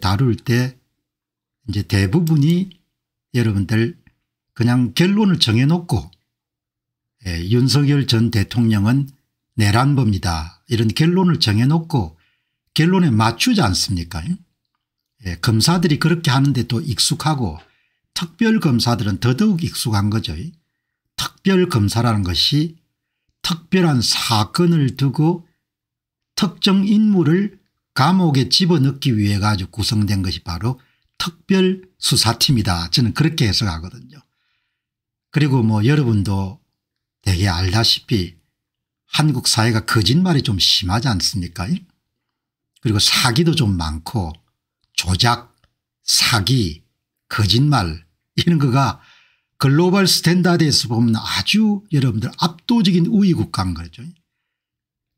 다룰 때 이제 대부분이 여러분들 그냥 결론을 정해놓고 윤석열 전 대통령은 내란범이다 이런 결론을 정해놓고 결론에 맞추지 않습니까? 검사들이 그렇게 하는데 또 익숙하고 특별검사들은 더더욱 익숙한 거죠. 특별검사라는 것이 특별한 사건을 두고 특정 인물을 감옥에 집어넣기 위해 가지고 구성된 것이 바로 특별수사팀이다. 저는 그렇게 해석하거든요. 그리고 뭐 여러분도 되게 알다시피 한국 사회가 거짓말이 좀 심하지 않습니까? 그리고 사기도 좀 많고 조작, 사기, 거짓말 이런 거가 글로벌 스탠다드에서 보면 아주 여러분들 압도적인 우위 국가인 거죠.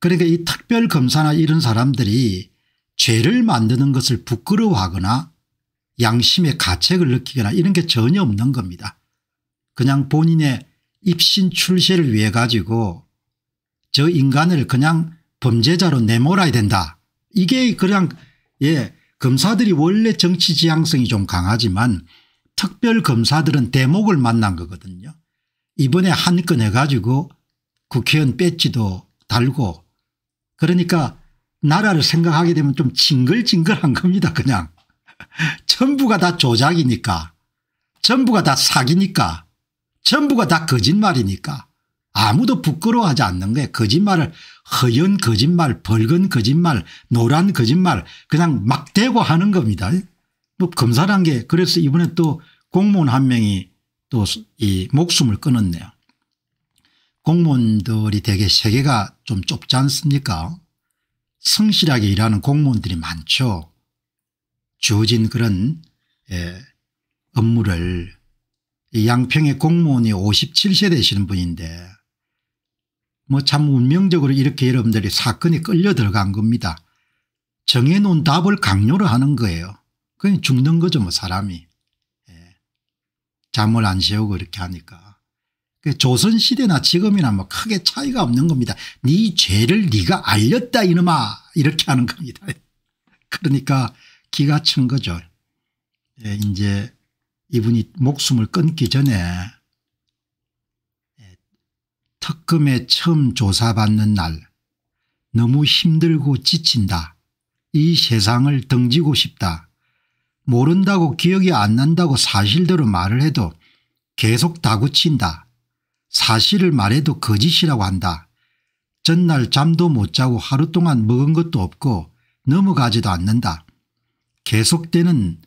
그러니까 이 특별검사나 이런 사람들이 죄를 만드는 것을 부끄러워하거나 양심의 가책을 느끼거나 이런 게 전혀 없는 겁니다. 그냥 본인의 입신 출세를 위해 가지고 저 인간을 그냥 범죄자로 내몰아야 된다. 이게 그냥 검사들이 원래 정치 지향성이 좀 강하지만 특별검사들은 대목을 만난 거거든요. 이번에 한 건 해가지고 국회의원 배지도 달고 그러니까 나라를 생각하게 되면 좀 징글징글한 겁니다. 그냥 전부가 다 조작이니까 전부가 다 사기니까 전부가 다 거짓말이니까 아무도 부끄러워하지 않는 거예요. 거짓말을 허연 거짓말 벌건 거짓말 노란 거짓말 그냥 막 대고 하는 겁니다. 뭐 검사란 게 그래서 이번에 또 공무원 한 명이 또 이 목숨을 끊었네요. 공무원들이 되게 세계가 좀 좁지 않습니까? 성실하게 일하는 공무원들이 많죠. 주어진 그런 업무를 이 양평의 공무원이 57세 되시는 분인데 뭐 참 운명적으로 이렇게 여러분들이 사건에 끌려 들어간 겁니다. 정해놓은 답을 강요를 하는 거예요. 그냥 죽는 거죠 뭐 사람이. 잠을 안 재우고 이렇게 하니까. 조선시대나 지금이나 뭐 크게 차이가 없는 겁니다. 네 죄를 네가 알렸다 이놈아 이렇게 하는 겁니다. 그러니까 기가 찬 거죠. 이제 이분이 목숨을 끊기 전에 특검에 처음 조사받는 날 너무 힘들고 지친다. 이 세상을 등지고 싶다. 모른다고 기억이 안 난다고 사실대로 말을 해도 계속 다구친다. 사실을 말해도 거짓이라고 한다. 전날 잠도 못 자고 하루 동안 먹은 것도 없고 넘어가지도 않는다. 계속되는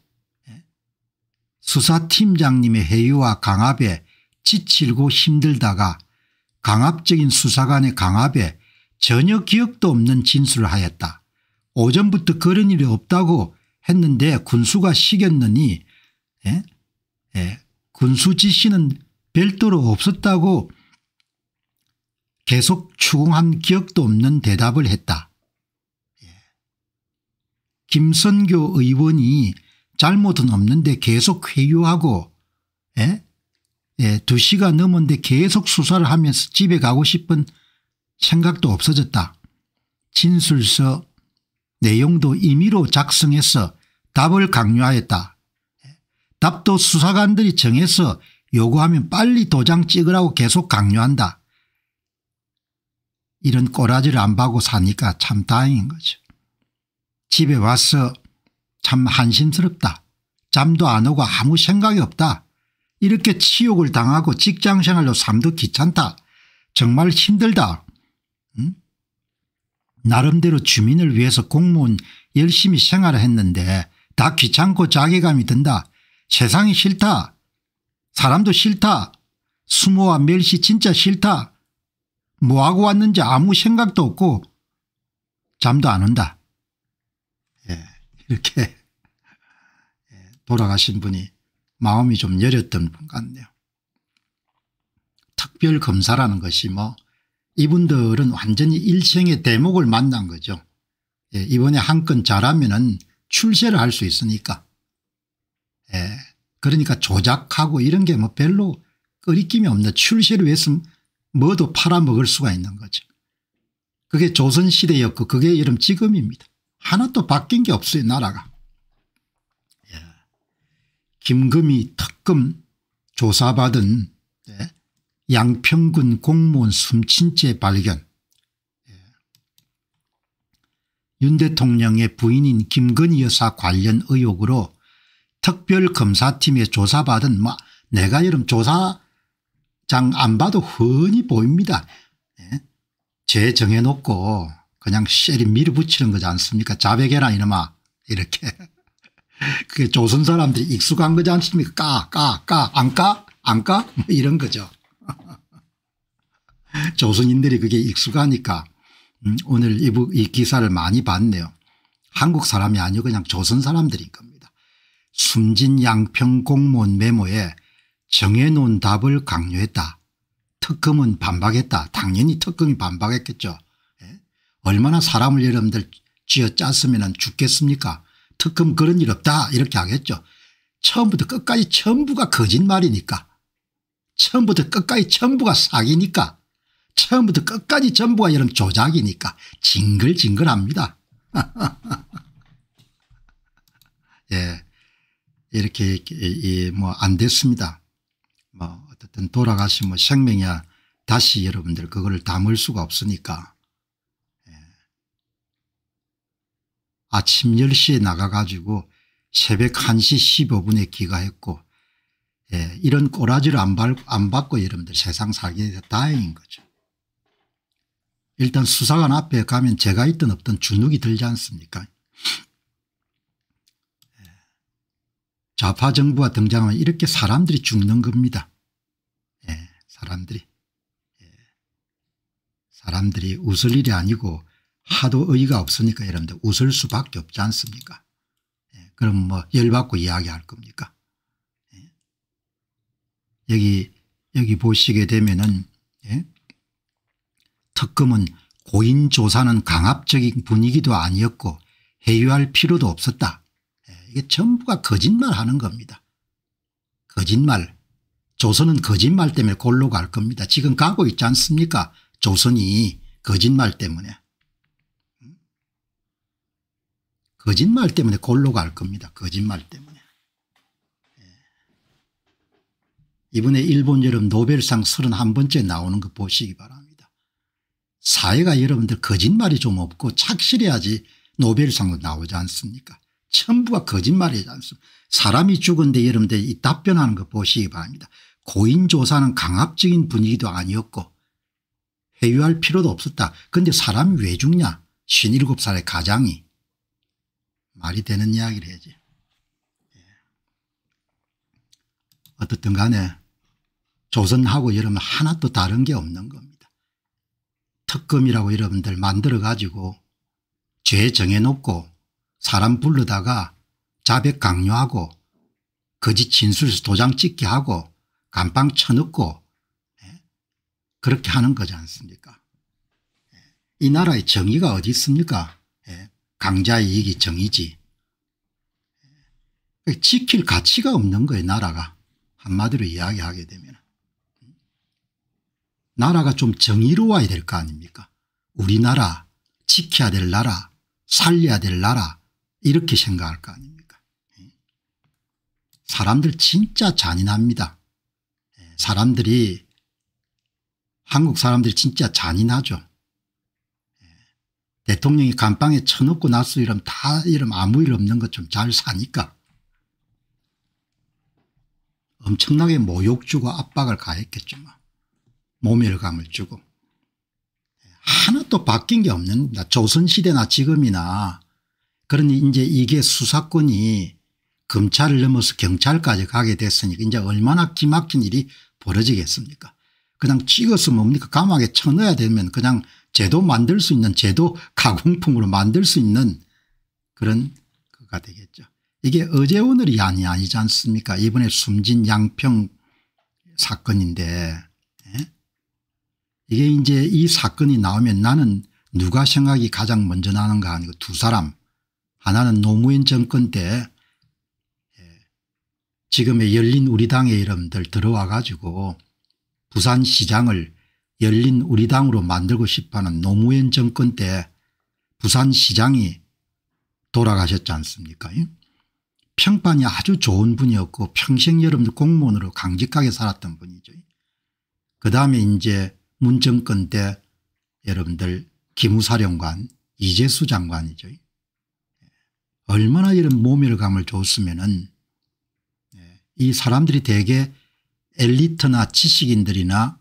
수사팀장님의 회유와 강압에 지치고 힘들다가 강압적인 수사관의 강압에 전혀 기억도 없는 진술을 하였다. 오전부터 그런 일이 없다고 했는데 군수가 시켰느니 군수 지시는 별도로 없었다고 계속 추궁한 기억도 없는 대답을 했다. 김선교 의원이 잘못은 없는데 계속 회유하고 2시가 넘었는데 계속 수사를 하면서 집에 가고 싶은 생각도 없어졌다. 진술서 내용도 임의로 작성해서 답을 강요하였다. 답도 수사관들이 정해서 요구하면 빨리 도장 찍으라고 계속 강요한다. 이런 꼬라지를 안 받고 사니까 참 다행인 거죠. 집에 와서 참 한심스럽다. 잠도 안 오고 아무 생각이 없다. 이렇게 치욕을 당하고 직장생활로 삶도 귀찮다. 정말 힘들다. 나름대로 주민을 위해서 공무원 열심히 생활을 했는데 다 귀찮고 자괴감이 든다. 세상이 싫다. 사람도 싫다. 수모와 멸시 진짜 싫다. 뭐하고 왔는지 아무 생각도 없고 잠도 안 온다. 이렇게 돌아가신 분이 마음이 좀 여렸던 분 같네요. 특별검사라는 것이 뭐 이분들은 완전히 일생의 대목을 만난 거죠. 이번에 한 건 잘하면은 출세를 할 수 있으니까. 그러니까 조작하고 이런 게 뭐 별로 끄리낌이 없는 출세를 위해서 뭐도 팔아먹을 수가 있는 거죠. 그게 조선시대였고 그게 이런 지금입니다. 하나도 바뀐 게 없어요 나라가. 김금희 특검 조사받은 양평군 공무원 숨진죄 발견. 윤 대통령의 부인인 김건희 여사 관련 의혹으로 특별검사팀에 조사받은 내가 이름 조사장 안 봐도 훤히 보입니다. 죄 정해놓고 그냥 쉐리 밀어붙이는 거지 않습니까? 자백해라 이놈아 이렇게. 그게 조선 사람들이 익숙한 거지 않습니까? 안 까? 뭐 이런 거죠. 조선인들이 그게 익숙하니까 오늘 이 기사를 많이 봤네요. 한국 사람이 아니고 그냥 조선 사람들인 겁니다. 숨진 양평 공무원 메모에 정해놓은 답을 강요했다. 특검은 반박했다. 당연히 특검이 반박했겠죠. 얼마나 사람을 여러분들 쥐어짰으면 죽겠습니까? 특검 그런 일 없다 이렇게 하겠죠. 처음부터 끝까지 전부가 거짓말이니까. 처음부터 끝까지 전부가 사기니까. 처음부터 끝까지 전부가 이런 조작이니까 징글징글합니다. 예, 이렇게 뭐 안 됐습니다. 뭐 어쨌든 돌아가시면 생명이야 다시 여러분들 그거를 담을 수가 없으니까. 아침 10시에 나가가지고 새벽 1시 15분에 귀가했고 이런 꼬라지를 안 받고 여러분들 세상 살게 돼서 다행인 거죠. 일단 수사관 앞에 가면 제가 있든 없든 주눅이 들지 않습니까? 좌파 정부가 등장하면 이렇게 사람들이 죽는 겁니다. 사람들이 웃을 일이 아니고 하도 의의가 없으니까 여러분들 웃을 수밖에 없지 않습니까? 그럼 뭐 열받고 이야기할 겁니까? 여기 보시게 되면은 특검은 고인 조사는 강압적인 분위기도 아니었고 회유할 필요도 없었다. 이게 전부가 거짓말하는 겁니다. 거짓말. 조선은 거짓말 때문에 골로 갈 겁니다. 지금 가고 있지 않습니까? 조선이 거짓말 때문에. 거짓말 때문에 골로 갈 겁니다. 거짓말 때문에. 이번에 일본 여름 노벨상 31번째 나오는 거 보시기 바랍니다. 사회가 여러분들 거짓말이 좀 없고 착실해야지 노벨상도 나오지 않습니까? 전부가 거짓말이지 않습니까? 사람이 죽은데 여러분들 이 답변하는 거 보시기 바랍니다. 고인 조사는 강압적인 분위기도 아니었고 회유할 필요도 없었다. 그런데 사람이 왜 죽냐? 57살의 가장이. 말이 되는 이야기를 해야지. 어떻든 간에 조선하고 여러분 하나도 다른 게 없는 겁니다. 특검이라고 여러분들 만들어 가지고 죄 정해놓고 사람 불러다가 자백 강요하고 거짓 진술서 도장 찍게 하고 감방 쳐넣고 그렇게 하는 거지 않습니까? 이 나라에 정의가 어디 있습니까? 강자의 이익이 정의지. 지킬 가치가 없는 거예요. 나라가. 한마디로 이야기하게 되면. 나라가 좀 정의로워야 될 거 아닙니까? 우리나라 지켜야 될 나라 살려야 될 나라 이렇게 생각할 거 아닙니까? 사람들 진짜 잔인합니다. 사람들이 한국 사람들이 진짜 잔인하죠. 대통령이 감방에 쳐놓고 나서 이러면 다 이러면 아무 일 없는 것 좀 잘 사니까 엄청나게 모욕 주고 압박을 가했겠죠. 모멸감을 주고. 하나도 바뀐 게 없는다. 조선시대나 지금이나. 그러니 이제 이게 수사권이 검찰을 넘어서 경찰까지 가게 됐으니까 이제 얼마나 기막힌 일이 벌어지겠습니까? 그냥 찍어서 뭡니까? 감옥에 쳐넣어야 되면 그냥 제도 만들 수 있는 제도 가공품으로 만들 수 있는 그런 거가 되겠죠. 이게 어제 오늘이 아니지 않습니까? 이번에 숨진 양평 사건인데 이게 이제 이 사건이 나오면 나는 누가 생각이 가장 먼저 나는가 아니고 두 사람. 하나는 노무현 정권 때 지금의 열린 우리당의 여러분들 들어와 가지고 부산시장을 열린 우리당으로 만들고 싶어하는 노무현 정권 때 부산시장이 돌아가셨지 않습니까? 평판이 아주 좋은 분이었고 평생 여러분들 공무원으로 강직하게 살았던 분이죠. 그다음에 이제 문정권 때 여러분들 기무사령관 이재수 장관이죠. 얼마나 이런 모멸감을 줬으면은 이 사람들이 대개 엘리트나 지식인들이나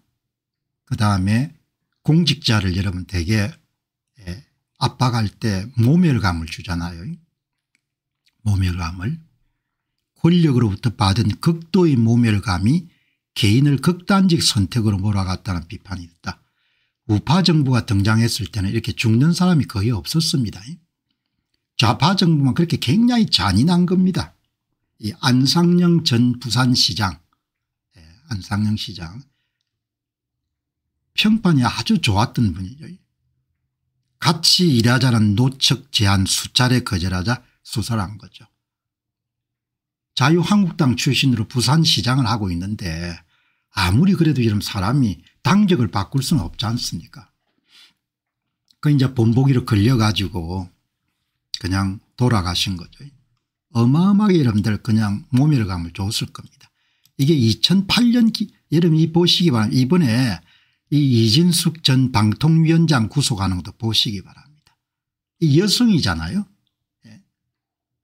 그다음에 공직자를 여러분 대개 압박할 때 모멸감을 주잖아요. 모멸감을. 권력으로부터 받은 극도의 모멸감이 개인을 극단적 선택으로 몰아갔다는 비판이 있다. 우파 정부가 등장했을 때는 이렇게 죽는 사람이 거의 없었습니다. 좌파 정부만 그렇게 굉장히 잔인한 겁니다. 이 안상영 전 부산시장, 안상영 시장 평판이 아주 좋았던 분이죠. 같이 일하자는 노척 제안 수차례 거절하자 수사한 거죠. 자유한국당 출신으로 부산시장을 하고 있는데 아무리 그래도 이런 사람이 당적을 바꿀 수는 없지 않습니까? 그 이제 본보기로 걸려가지고 그냥 돌아가신 거죠. 어마어마하게 여러분들 그냥 모멸감을 줬을 겁니다. 이게 2008년 여러분 이 보시기 바랍니다. 이번에 이 이진숙 전 방통위원장 구속하는 것도 보시기 바랍니다. 이 여성이잖아요.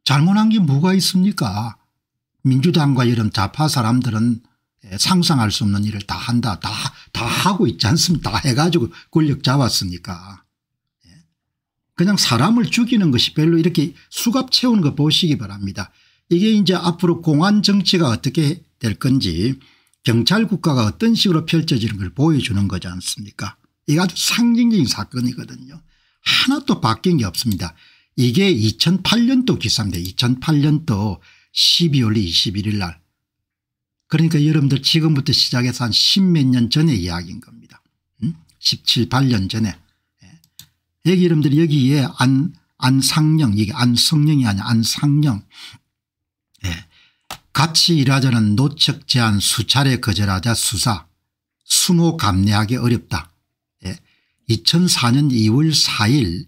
잘못한 게 뭐가 있습니까? 민주당과 이런 좌파 사람들은 상상할 수 없는 일을 다 한다. 다 하고 있지 않습니까? 다 해가지고 권력 잡았으니까. 그냥 사람을 죽이는 것이 별로 이렇게 수갑 채우는 거 보시기 바랍니다. 이게 이제 앞으로 공안 정치가 어떻게 될 건지 경찰 국가가 어떤 식으로 펼쳐지는 걸 보여주는 거지 않습니까? 이게 아주 상징적인 사건이거든요. 하나도 바뀐 게 없습니다. 이게 2008년도 기사입니다. 2008년도 12월 21일 날. 그러니까 여러분들 지금부터 시작해서 한 10몇 년 전의 이야기인 겁니다. 17, 18년 전에. 여기 여러분들 여기에 안상영, 이게 안성영이 아니라 안상영. 같이 일하자는 노척 제안 수차례 거절하자 수사. 수모 감내하기 어렵다. 2004년 2월 4일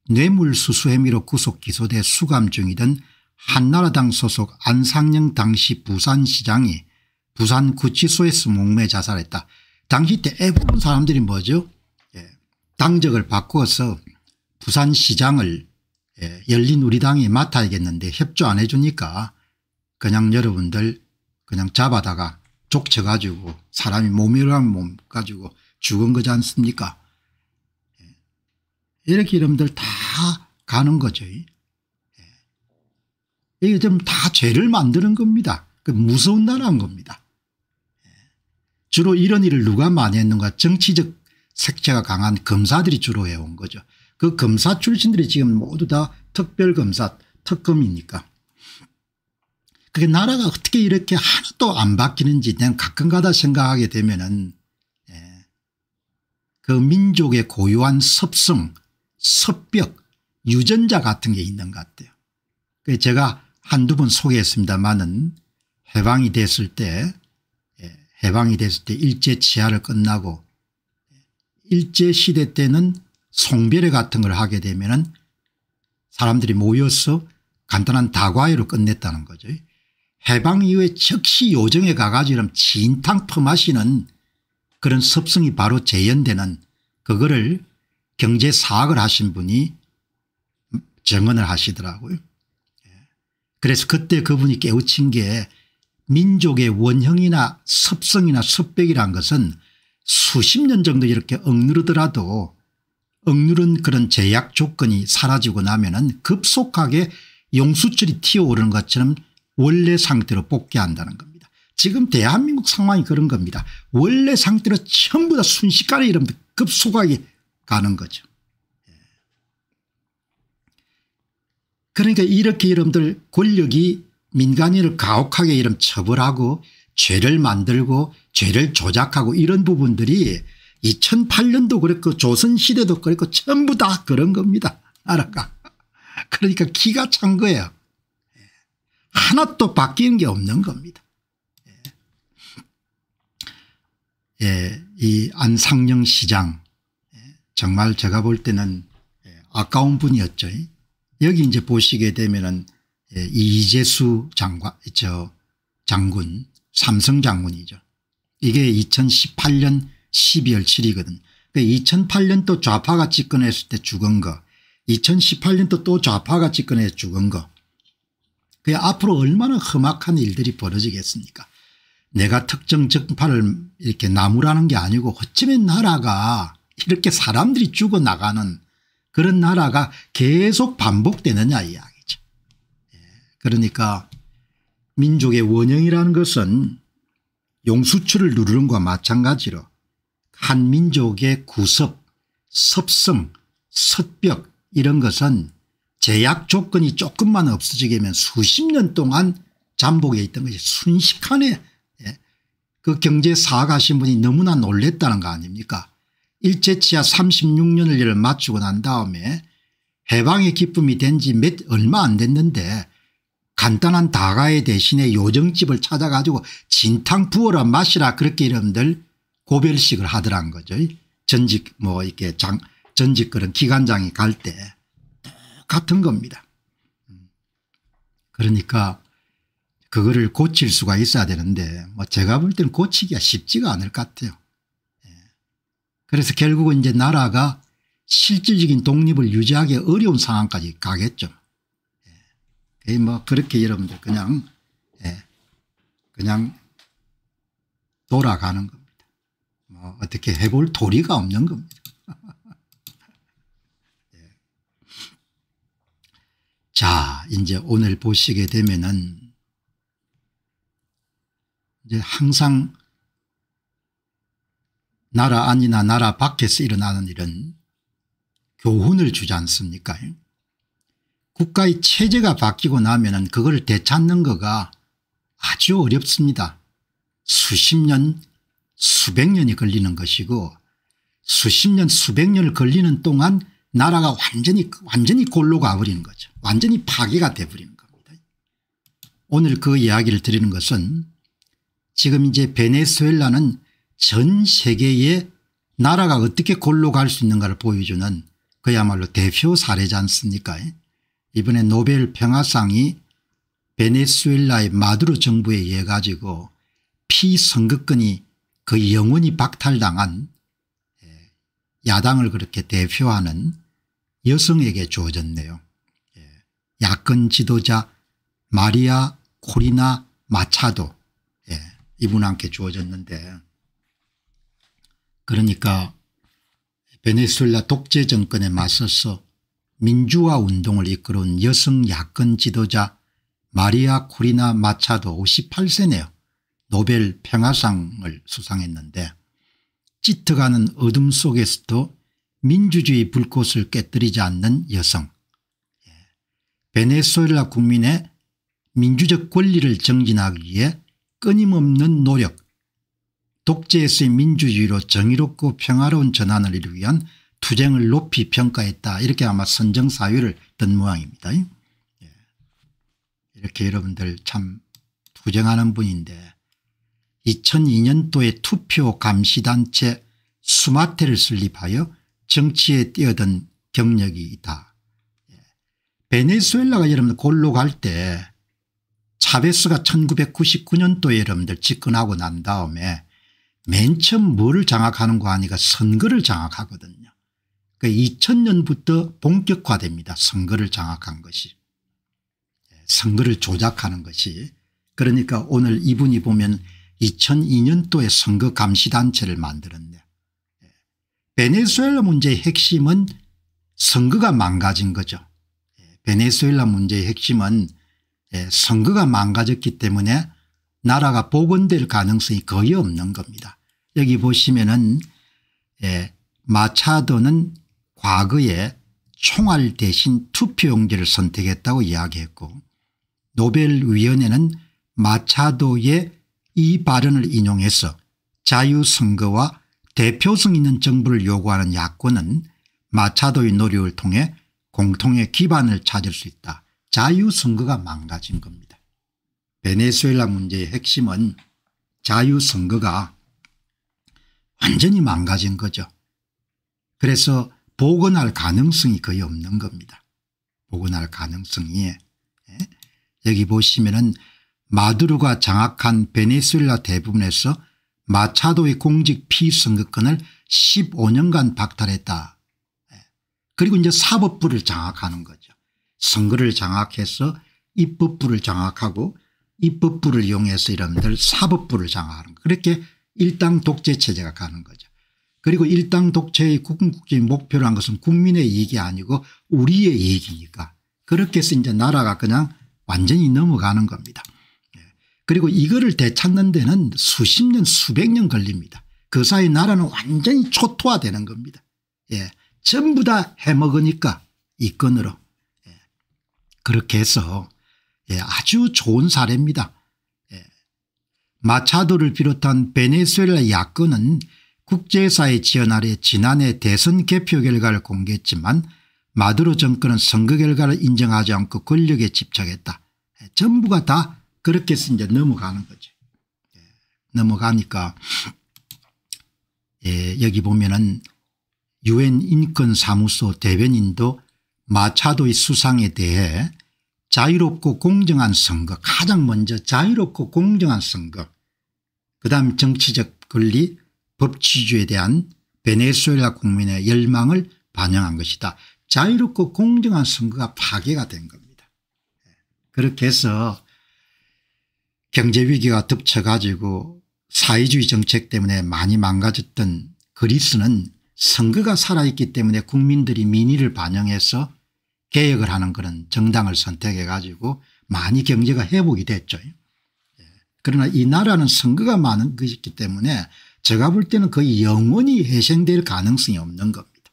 뇌물수수 혐의로 구속 기소돼 수감 중이던 한나라당 소속 안상영 당시 부산시장이 부산구치소에서 목매 자살했다. 당시 대부분 사람들이 뭐죠? 당적을 바꾸어서 부산시장을 열린우리당이 맡아야겠는데 협조 안 해주니까 그냥 여러분들 그냥 잡아다가 족쳐가지고 사람이 모멸감 가지고 죽은 거지 않습니까? 이렇게 여러분들 다 가는 거죠. 이게 좀 다 죄를 만드는 겁니다. 무서운 나라인 겁니다. 주로 이런 일을 누가 많이 했는가? 정치적 색채가 강한 검사들이 주로 해온 거죠. 그 검사 출신들이 지금 모두 다 특별검사 특검이니까. 그게 나라가 어떻게 이렇게 하나도 안 바뀌는지 그냥 가끔가다 생각하게 되면은 그 민족의 고유한 섭성, 섭벽, 유전자 같은 게 있는 것 같아요. 제가 한두 번 소개했습니다마는 해방이 됐을 때 일제 치하를 끝나고 일제 시대 때는 송별회 같은 걸 하게 되면은 사람들이 모여서 간단한 다과회로 끝냈다는 거죠. 해방 이후에 즉시 요정에 가가지고 진탕 퍼마시는 그런 습성이 바로 재현되는 그거를 경제사학을 하신 분이 정언을 하시더라고요. 그래서 그때 그분이 깨우친 게 민족의 원형이나 습성이나 습벽이란 것은 수십 년 정도 이렇게 억누르더라도 억누른 그런 제약 조건이 사라지고 나면은 급속하게 용수철이 튀어오르는 것처럼 원래 상태로 복귀한다는 겁니다. 지금 대한민국 상황이 그런 겁니다. 원래 상태로 전부 다 순식간에 이런 급속하게 가는 거죠. 그러니까 이렇게 여러분들 권력이 민간인을 가혹하게 이런 처벌하고 죄를 만들고 죄를 조작하고 이런 부분들이 2008년도 그랬고 조선시대도 그랬고 전부 다 그런 겁니다. 나라가. 그러니까 기가 찬 거예요. 하나도 바뀌는 게 없는 겁니다. 이 안상영 시장 정말 제가 볼 때는 아까운 분이었죠. 여기 이제 보시게 되면은 이재수 장군 삼성 장군이죠. 이게 2018년 12월 7일이거든. 2008년도 좌파가 집권했을 때 죽은 거, 2018년도 또 좌파가 집권해서 죽은 거. 그 앞으로 얼마나 험악한 일들이 벌어지겠습니까? 내가 특정 정파를 이렇게 나무라는 게 아니고 어쩌면 나라가 이렇게 사람들이 죽어나가는 그런 나라가 계속 반복되느냐 이야기죠. 그러니까 민족의 원형이라는 것은 용수철을 누르는 것과 마찬가지로 한 민족의 구섭, 섭성, 섭벽 이런 것은 제약 조건이 조금만 없어지게 되면 수십 년 동안 잠복해 있던 것이 순식간에 그 경제 사학하신 분이 너무나 놀랬다는 거 아닙니까? 일제치하 36년을 맞추고 난 다음에 해방의 기쁨이 된 지 얼마 안 됐는데 간단한 다가의 대신에 요정집을 찾아가지고 진탕 부어라 마시라 그렇게 여러분들 고별식을 하더란 거죠. 전직 이렇게 전직 그런 기관장이 갈 때 똑같은 겁니다. 그러니까 그거를 고칠 수가 있어야 되는데 제가 볼 때는 고치기가 쉽지가 않을 것 같아요. 그래서 결국은 이제 나라가 실질적인 독립을 유지하기 어려운 상황까지 가겠죠. 그렇게 여러분들 그냥 돌아가는 겁니다. 어떻게 해볼 도리가 없는 겁니다. 자, 이제 오늘 보시게 되면은 이제 항상 나라 안이나 나라 밖에서 일어나는 일은 교훈을 주지 않습니까? 국가의 체제가 바뀌고 나면은 그걸 되찾는 거가 아주 어렵습니다. 수십 년 수백 년이 걸리는 것이고 수십 년 수백 년을 걸리는 동안 나라가 완전히 골로 가버리는 거죠. 완전히 파괴가 돼버리는 겁니다. 오늘 그 이야기를 드리는 것은 지금 이제 베네수엘라는 전 세계에 나라가 어떻게 골로 갈 수 있는가를 보여주는 그야말로 대표 사례지 않습니까? 이번에 노벨 평화상이 베네수엘라의 마두로 정부에 의해 가지고 피선거권이 거의 영원히 박탈당한 야당을 그렇게 대표하는 여성에게 주어졌네요. 야권 지도자 마리아 코리나 마차도 이분한테 주어졌는데 그러니까 베네수엘라 독재 정권에 맞서서 민주화 운동을 이끌어온 여성 야권 지도자 마리아 코리나 마차도 58세네요. 노벨 평화상을 수상했는데 짙어가는 어둠 속에서도 민주주의 불꽃을 깨뜨리지 않는 여성. 베네수엘라 국민의 민주적 권리를 정진하기 위해 끊임없는 노력, 독재에서의 민주주의로 정의롭고 평화로운 전환을 이루기 위한 투쟁을 높이 평가했다. 이렇게 아마 선정사유를 뜬 모양입니다. 이렇게 여러분들 참 투쟁하는 분인데 2002년도에 투표 감시단체 수마테를 설립하여 정치에 뛰어든 경력이 있다. 베네수엘라가 여러분들 골로 갈 때 차베스가 1999년도에 여러분들 집권하고 난 다음에 맨 처음 뭐를 장악하는 거 하니까 선거를 장악하거든요. 그러니까 2000년부터 본격화됩니다. 선거를 장악한 것이. 선거를 조작하는 것이. 그러니까 오늘 이분이 보면 2002년도에 선거 감시단체를 만들었네요. 베네수엘라 문제의 핵심은 선거가 망가진 거죠. 베네수엘라 문제의 핵심은 선거가 망가졌기 때문에 나라가 복원될 가능성이 거의 없는 겁니다. 여기 보시면은 마차도는 과거에 총알 대신 투표용지를 선택했다고 이야기했고 노벨위원회는 마차도의 이 발언을 인용해서 자유선거와 대표성 있는 정부를 요구하는 야권은 마차도의 노력을 통해 공통의 기반을 찾을 수 있다. 자유선거가 망가진 겁니다. 베네수엘라 문제의 핵심은 자유선거가 완전히 망가진 거죠. 그래서 복원할 가능성이 거의 없는 겁니다. 복원할 가능성이. 여기 보시면은 마두로가 장악한 베네수엘라 대부분에서 마차도의 공직 피선거권을 15년간 박탈했다. 그리고 이제 사법부를 장악하는 거죠. 선거를 장악해서 입법부를 장악하고 입법부를 이용해서 여러분들 사법부를 장악하는 거. 그렇게 일당 독재 체제가 가는 거죠. 그리고 일당 독재의 궁극적인 목표로 한 것은 국민의 이익이 아니고 우리의 이익이니까 그렇게 해서 이제 나라가 그냥 완전히 넘어가는 겁니다. 그리고 이거를 되찾는 데는 수십 년 수백 년 걸립니다. 그 사이 나라는 완전히 초토화되는 겁니다. 예. 전부 다 해먹으니까 이 건으로. 예. 그렇게 해서 예. 아주 좋은 사례입니다. 예. 마차도를 비롯한 베네수엘라 야권은 국제사회 지원 아래 지난해 대선 개표 결과를 공개했지만 마두로 정권은 선거 결과를 인정하지 않고 권력에 집착했다. 예. 전부가 다 그렇게 해서 이제 넘어가는 거죠. 예. 넘어가니까 예. 여기 보면은 유엔 인권사무소 대변인도 마차도의 수상에 대해 자유롭고 공정한 선거 가장 먼저 자유롭고 공정한 선거 그다음 정치적 권리 법치주의에 대한 베네수엘라 국민의 열망을 반영한 것이다. 자유롭고 공정한 선거가 파괴가 된 겁니다. 그렇게 해서 경제위기가 덮쳐가지고 사회주의 정책 때문에 많이 망가졌던 그리스는 선거가 살아있기 때문에 국민들이 민의를 반영해서 개혁을 하는 그런 정당을 선택해 가지고 많이 경제가 회복이 됐죠. 그러나 이 나라는 선거가 많은 것이기 때문에 제가 볼 때는 거의 영원히 회생될 가능성이 없는 겁니다.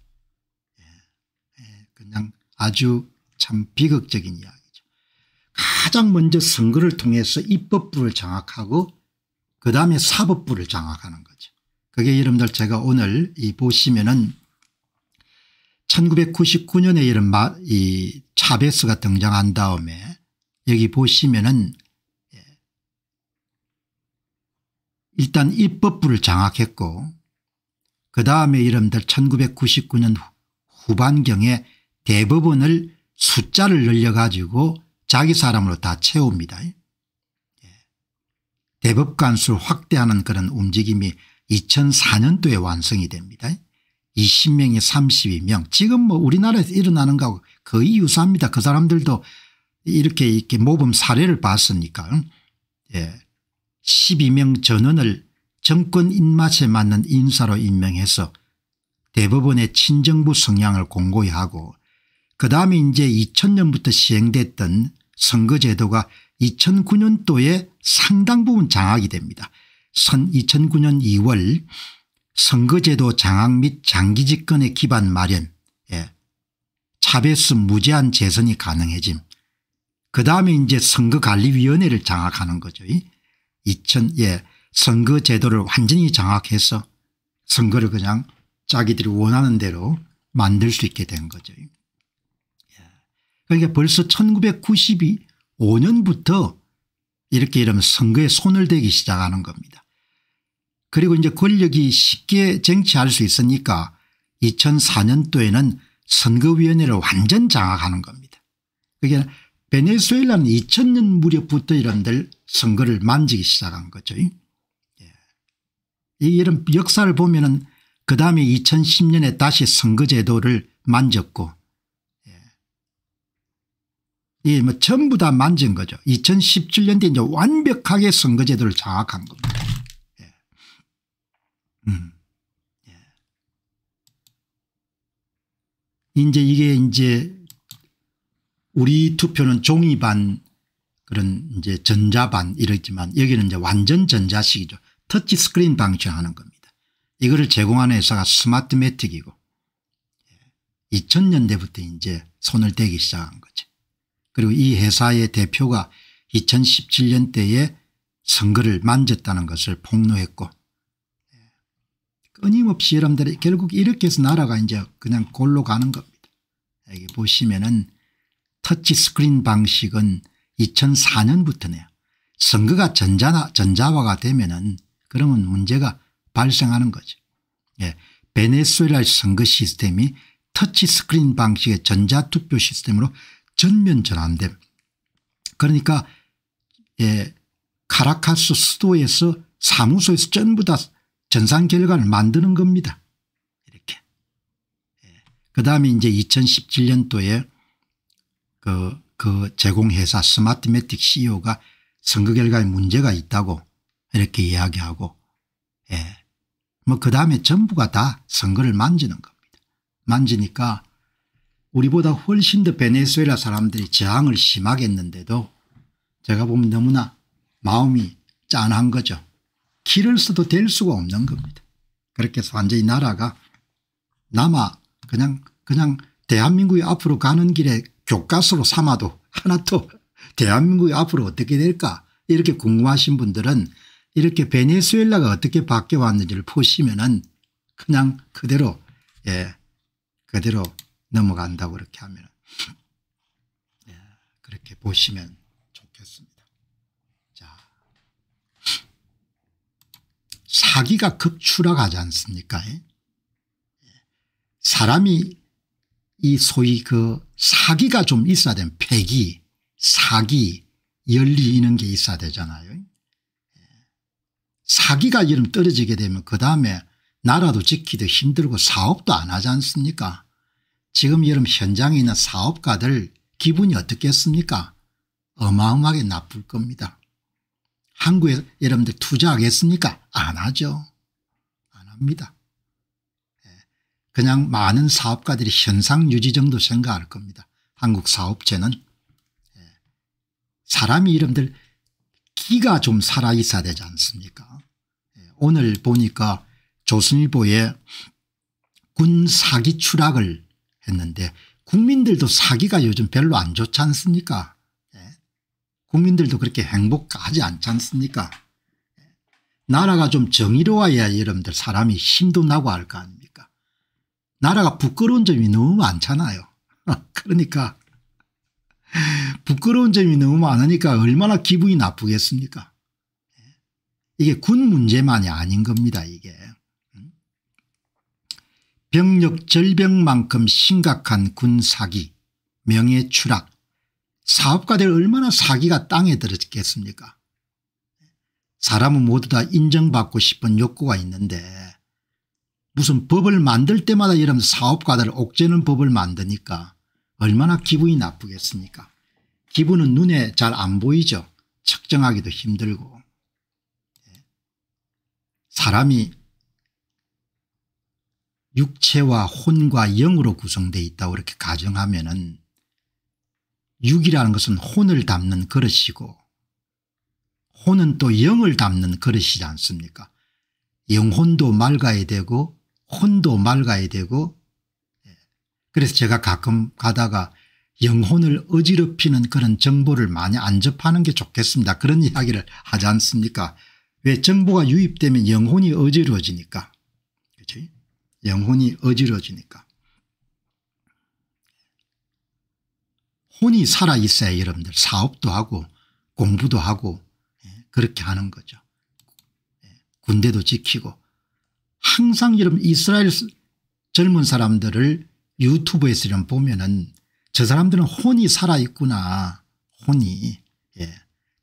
그냥 아주 참 비극적인 이야기죠. 가장 먼저 선거를 통해서 입법부를 장악하고 그다음에 사법부를 장악하는 거죠. 그게 여러분들 제가 오늘 이 보시면은 1999년에 이런 이 차베스가 등장한 다음에 여기 보시면은 일단 입법부를 장악했고 그다음에 여러분들 1999년 후반경에 대법원을 숫자를 늘려 가지고 자기 사람으로 다 채웁니다. 대법관 수를 확대하는 그런 움직임이 2004년도에 완성이 됩니다. 20명이 32명 지금 뭐 우리나라에서 일어나는 거하고 거의 유사합니다. 그 사람들도 이렇게 모범 사례를 봤으니까. 12명 전원을 정권 입맛에 맞는 인사로 임명해서 대법원의 친정부 성향을 공고히 하고 그다음에 이제 2000년부터 시행됐던 선거제도가 2009년도에 상당 부분 장악이 됩니다. 2009년 2월 선거제도 장악 및 장기 집권의 기반 마련, 차베스 무제한 재선이 가능해짐. 그다음에 이제 선거관리위원회를 장악하는 거죠. 선거제도를 완전히 장악해서 선거를 그냥 자기들이 원하는 대로 만들 수 있게 된 거죠. 그러니까 벌써 1995년부터 이렇게 이러면 선거에 손을 대기 시작하는 겁니다. 그리고 이제 권력이 쉽게 쟁취할 수 있으니까 2004년도에는 선거위원회를 완전 장악하는 겁니다. 그게 베네수엘라는 2000년 무렵부터 이런들 선거를 만지기 시작한 거죠. 이런 역사를 보면은 그다음에 2010년에 다시 선거제도를 만졌고 이 뭐 전부 다 만진 거죠. 2017년도에 이제 완벽하게 선거제도를 장악한 겁니다. 이제 이게 이제 우리 투표는 종이반 그런 이제 전자반 이러지만 여기는 이제 완전 전자식이죠. 터치 스크린 방식을 하는 겁니다. 이거를 제공하는 회사가 스마트매틱이고 2000년대부터 이제 손을 대기 시작한 거죠. 그리고 이 회사의 대표가 2017년대에 선거를 만졌다는 것을 폭로했고 끊임없이 여러분들이 결국 이렇게 해서 나라가 이제 그냥 골로 가는 겁니다. 여기 보시면은 터치 스크린 방식은 2004년부터네요. 선거가 전자화가 되면은 그러면 문제가 발생하는 거죠. 베네수엘라 선거 시스템이 터치 스크린 방식의 전자투표 시스템으로 전면 전환됨. 그러니까 카라카스 수도에서 사무소에서 전부 다 전산 결과를 만드는 겁니다. 이렇게. 그다음에 이제 2017년도에 그 제공회사 스마트매틱 CEO가 선거 결과에 문제가 있다고 이렇게 이야기하고 뭐 그다음에 전부가 다 선거를 만지는 겁니다. 만지니까 우리보다 훨씬 더 베네수엘라 사람들이 저항을 심하게 했는데도 제가 보면 너무나 마음이 짠한 거죠. 길을 써도 될 수가 없는 겁니다. 그렇게 해서 완전히 나라가 남아 그냥 대한민국이 앞으로 가는 길에 교과서로 삼아도 하나도 대한민국이 앞으로 어떻게 될까 이렇게 궁금하신 분들은 이렇게 베네수엘라가 어떻게 바뀌어왔는지를 보시면은 그냥 그대로 그대로 넘어간다고 그렇게 하면 그렇게 보시면 좋겠습니다. 자, 사기가 급추락하지 않습니까? 사람이 이 소위 그 사기가 좀 있어야 되면 패기, 사기, 열리 이런 게 있어야 되잖아요. 사기가 이름 떨어지게 되면 그다음에 나라도 지키기 힘들고 사업도 안 하지 않습니까? 지금 여러분 현장에 있는 사업가들 기분이 어떻겠습니까? 어마어마하게 나쁠 겁니다. 한국에 여러분들 투자하겠습니까? 안 하죠. 안 합니다. 그냥 많은 사업가들이 현상 유지 정도 생각할 겁니다. 한국 사업체는. 사람이 여러분들 기가 좀 살아있어야 되지 않습니까? 오늘 보니까 조선일보에 군 사기 추락을 했는데 국민들도 사기가 요즘 별로 안 좋지 않습니까? 국민들도 그렇게 행복하지 않지 않습니까? 나라가 좀 정의로워야 여러분들 사람이 힘도 나고 할 거 아닙니까? 나라가 부끄러운 점이 너무 많잖아요. 그러니까 부끄러운 점이 너무 많으니까 얼마나 기분이 나쁘겠습니까? 이게 군 문제만이 아닌 겁니다. 이게. 병력 절벽만큼 심각한 군 사기, 명예 추락, 사업가들 얼마나 사기가 땅에 들었겠습니까? 사람은 모두 다 인정받고 싶은 욕구가 있는데 무슨 법을 만들 때마다 이런 사업가들 옥죄는 법을 만드니까 얼마나 기분이 나쁘겠습니까? 기분은 눈에 잘 안 보이죠. 측정하기도 힘들고. 사람이 육체와 혼과 영으로 구성되어 있다고 이렇게 가정하면은 육이라는 것은 혼을 담는 그릇이고 혼은 또 영을 담는 그릇이지 않습니까? 영혼도 맑아야 되고 혼도 맑아야 되고 그래서 제가 가끔 가다가 영혼을 어지럽히는 그런 정보를 많이 안 접하는 게 좋겠습니다. 그런 이야기를 하지 않습니까? 왜 정보가 유입되면 영혼이 어지러워지니까. 그렇지? 영혼이 어지러워지니까. 혼이 살아있어야 여러분들 사업도 하고 공부도 하고 그렇게 하는 거죠. 군대도 지키고. 항상 여러분 이스라엘 젊은 사람들을 유튜브에서 이런 보면은 저 사람들은 혼이 살아있구나. 혼이.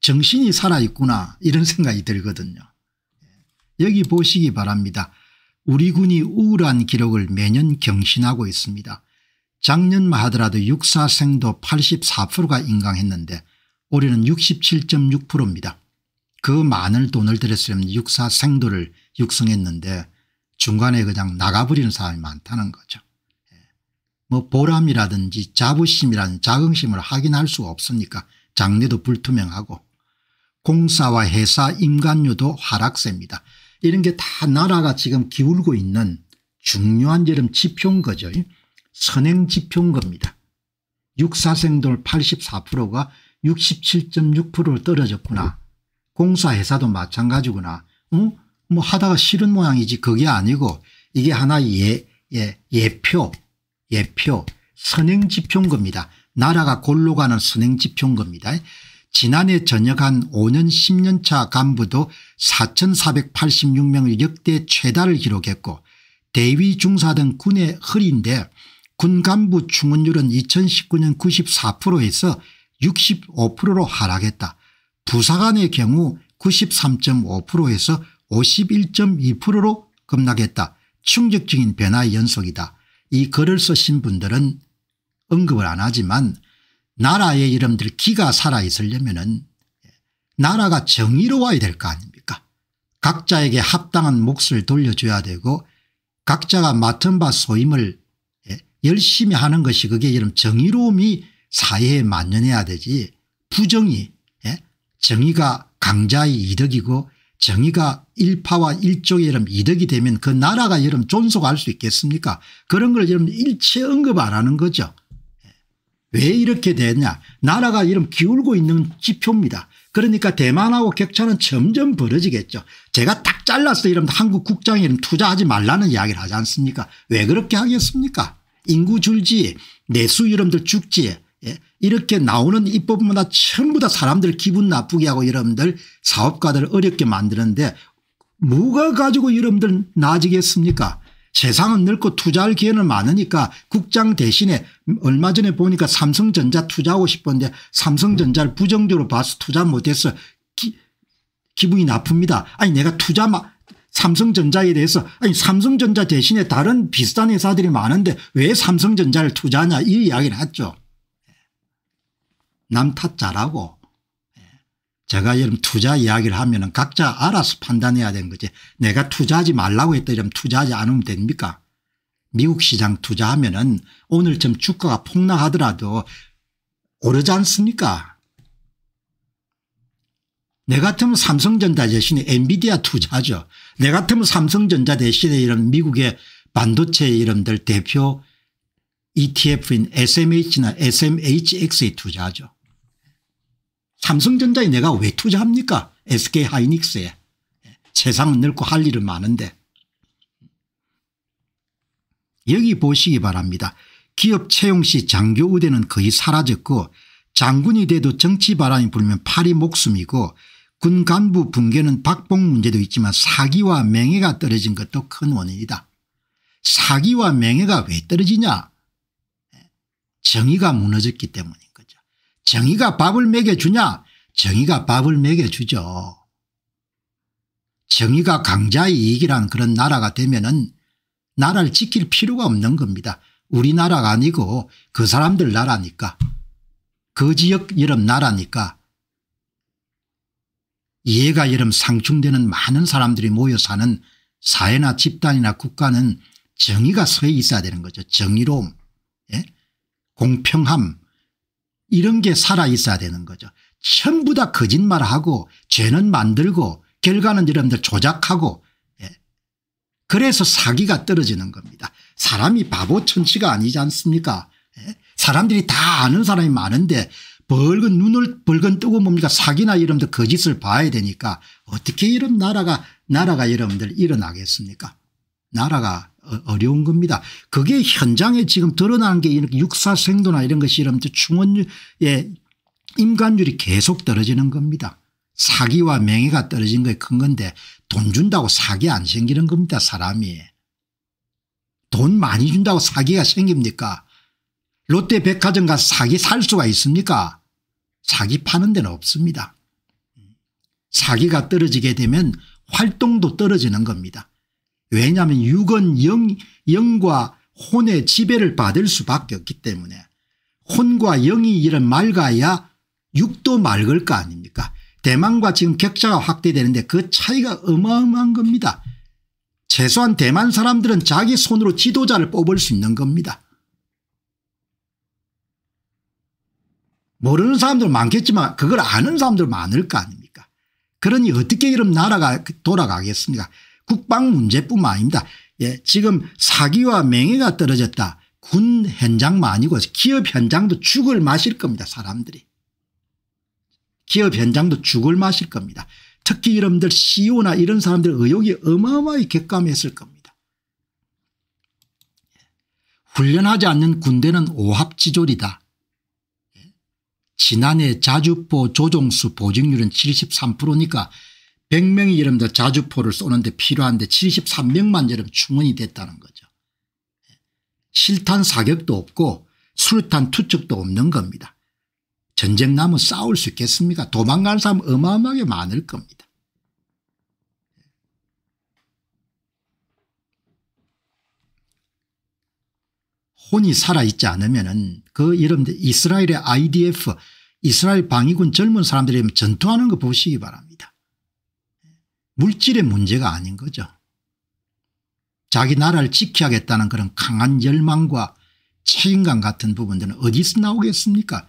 정신이 살아있구나 이런 생각이 들거든요. 여기 보시기 바랍니다. 우리 군이 우울한 기록을 매년 경신하고 있습니다. 작년만 하더라도 육사생도 84%가 인강했는데 올해는 67.6%입니다. 그 많은 돈을 들였으면 육사생도를 육성했는데 중간에 그냥 나가버리는 사람이 많다는 거죠. 뭐 보람이라든지 자부심이라든지 자긍심을 확인할 수가 없으니까 장래도 불투명하고 공사와 회사 임관료도 하락세입니다. 이런 게 다 나라가 지금 기울고 있는 중요한 여름 지표인 거죠. 선행 지표인 겁니다. 육사생돌 84%가 67.6%로 떨어졌구나. 공사회사도 마찬가지구나. 뭐 하다가 싫은 모양이지 그게 아니고 이게 하나의 예표 선행지표인 겁니다. 나라가 골로 가는 선행지표인 겁니다. 지난해 전역한 5년 10년 차 간부도 4,486명의 역대 최다를 기록했고 대위 중사 등 군의 허리인데 군 간부 충원율은 2019년 94%에서 65%로 하락했다. 부사관의 경우 93.5%에서 51.2%로 급락했다. 충격적인 변화의 연속이다. 이 글을 쓰신 분들은 언급을 안 하지만 나라의 여러분들 기가 살아있으려면은 나라가 정의로워야 될 거 아닙니까? 각자에게 합당한 몫을 돌려줘야 되고 각자가 맡은 바 소임을 열심히 하는 것이 그게 여러분 정의로움이 사회에 만연해야 되지 부정의 정의가 강자의 이득이고 정의가 일파와 일족의 여러분 이득이 되면 그 나라가 여러분 존속할 수 있겠습니까? 그런 걸 여러분 일체 언급 안 하는 거죠. 왜 이렇게 되냐. 나라가 여러분 기울고 있는 지표입니다. 그러니까 대만하고 격차는 점점 벌어지겠죠. 제가 딱 잘라서 여러분 한국 국장에 투자하지 말라는 이야기를 하지 않습니까? 왜 그렇게 하겠습니까? 인구 줄지 내수 여러분들 죽지 이렇게 나오는 입법마다 전부 다 사람들 기분 나쁘게 하고 여러분들 사업가들 어렵게 만드는데 뭐가 가지고 여러분들 나아지겠습니까? 세상은 넓고 투자할 기회는 많으니까 국장 대신에 얼마 전에 보니까 삼성전자 투자하고 싶었는데 삼성전자를 부정적으로 봐서 투자 못해서 기분이 나쁩니다. 아니 내가 삼성전자에 대해서 아니 삼성전자 대신에 다른 비슷한 회사들이 많은데 왜 삼성전자를 투자하냐 이 이야기를 했죠. 남 탓 잘하고 제가 여러분 투자 이야기를 하면은 각자 알아서 판단해야 되는 거지. 내가 투자하지 말라고 했더니 이러면 투자하지 않으면 됩니까? 미국 시장 투자하면은 오늘쯤 주가가 폭락하더라도 오르지 않습니까? 내 같으면 삼성전자 대신에 엔비디아 투자하죠. 내 같으면 삼성전자 대신에 이런 미국의 반도체 이름들 대표 ETF인 SMH나 SMHX에 투자하죠. 삼성전자에 내가 왜 투자합니까? SK하이닉스에. 세상은 넓고 할 일은 많은데. 여기 보시기 바랍니다. 기업 채용 시 장교 우대는 거의 사라졌고 장군이 돼도 정치 바람이 불면 팔이 목숨이고 군 간부 붕괴는 박봉 문제도 있지만 사기와 명예가 떨어진 것도 큰 원인이다. 사기와 명예가 왜 떨어지냐? 정의가 무너졌기 때문인 거죠. 정의가 밥을 먹여주냐? 정의가 밥을 먹여주죠. 정의가 강자의 이익이라는 그런 나라가 되면은 나라를 지킬 필요가 없는 겁니다. 우리나라가 아니고 그 사람들 나라니까 그 지역 여름 나라니까 이해가 여름 상충되는 많은 사람들이 모여 사는 사회나 집단이나 국가는 정의가 서 있어야 되는 거죠. 정의로움, 공평함 이런 게 살아 있어야 되는 거죠. 전부 다 거짓말하고 죄는 만들고 결과는 여러분들 조작하고 그래서 사기가 떨어지는 겁니다. 사람이 바보 천치가 아니지 않습니까? 사람들이 다 아는 사람이 많은데 눈을 벌건 뜨고 뭡니까 사기나 여러분들 거짓을 봐야 되니까 어떻게 이런 나라가 여러분들 일어나겠습니까? 나라가 어려운 겁니다. 그게 현장에 지금 드러나는 게 이렇게 육사생도나 이런 것이 여러분들 충원의 임관율이 계속 떨어지는 겁니다. 사기와 명예가 떨어진 거에 큰 건데 돈 준다고 사기 안 생기는 겁니다. 사람이. 돈 많이 준다고 사기가 생깁니까? 롯데백화점 가서 사기 살 수가 있습니까? 사기 파는 데는 없습니다. 사기가 떨어지게 되면 활동도 떨어지는 겁니다. 왜냐하면 육은 영과 혼의 지배를 받을 수밖에 없기 때문에 혼과 영이 이런 맑아야 육도 맑을 거 아닙니까? 대만과 지금 격차가 확대되는데 그 차이가 어마어마한 겁니다. 최소한 대만 사람들은 자기 손으로 지도자를 뽑을 수 있는 겁니다. 모르는 사람들 많겠지만 그걸 아는 사람들 많을 거 아닙니까? 그러니 어떻게 이런 나라가 돌아가겠습니까? 국방 문제뿐만 아닙니다. 지금 사기와 명예가 떨어졌다. 군 현장만 아니고 기업 현장도 죽을 마실 겁니다. 사람들이. 기업 현장도 죽을 마실 겁니다. 특히 여러분들 CEO나 이런 사람들 의욕이 어마어마하게 격감했을 겁니다. 훈련하지 않는 군대는 오합지졸이다. 지난해 자주포 조종수 보직률은 73%니까 100명이 여러분들 자주포를 쏘는데 필요한데 73명만 여러분 충원이 됐다는 거죠. 실탄 사격도 없고 수류탄 투척도 없는 겁니다. 전쟁 나면 싸울 수 있겠습니까? 도망가는 사람 어마어마하게 많을 겁니다. 혼이 살아있지 않으면은 여러분들 이스라엘의 IDF 이스라엘 방위군 젊은 사람들이 전투하는 거 보시기 바랍니다. 물질의 문제가 아닌 거죠. 자기 나라를 지켜야겠다는 그런 강한 열망과 책임감 같은 부분들은 어디서 나오겠습니까?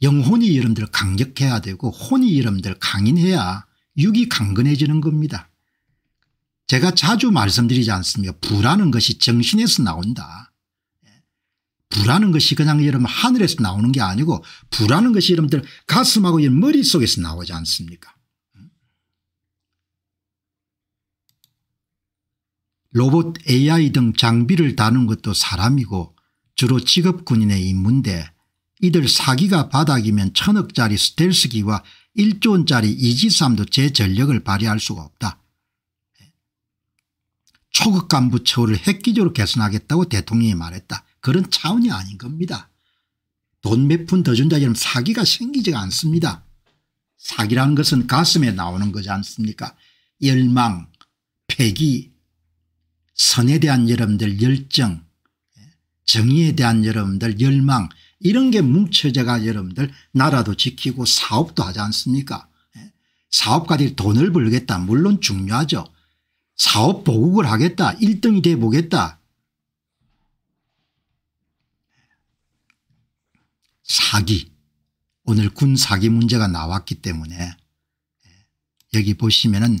영혼이 여러분들 강력해야 되고 혼이 여러분들 강인해야 육이 강건해지는 겁니다. 제가 자주 말씀드리지 않습니까? 부라는 것이 정신에서 나온다. 부라는 것이 그냥 여러분 하늘에서 나오는 게 아니고 부라는 것이 여러분들 가슴하고 머릿속에서 나오지 않습니까? 로봇 AI 등 장비를 다루는 것도 사람이고 주로 직업군인의 임무인데 이들 사기가 바닥이면 1000억짜리 스텔스기와 1조 원짜리 이지삼도 제 전력을 발휘할 수가 없다. 초급 간부 처우를 획기적으로 개선하겠다고 대통령이 말했다. 그런 차원이 아닌 겁니다. 돈 몇 푼 더 준다 이러면 사기가 생기지가 않습니다. 사기라는 것은 가슴에 나오는 거지 않습니까? 열망, 패기, 선에 대한 여러분들 열정, 정의에 대한 여러분들 열망 이런 게 뭉쳐져가 여러분들 나라도 지키고 사업도 하지 않습니까? 사업가들이 돈을 벌겠다. 물론 중요하죠. 사업 보국을 하겠다. 1등이 돼 보겠다. 사기. 오늘 군 사기 문제가 나왔기 때문에 여기 보시면은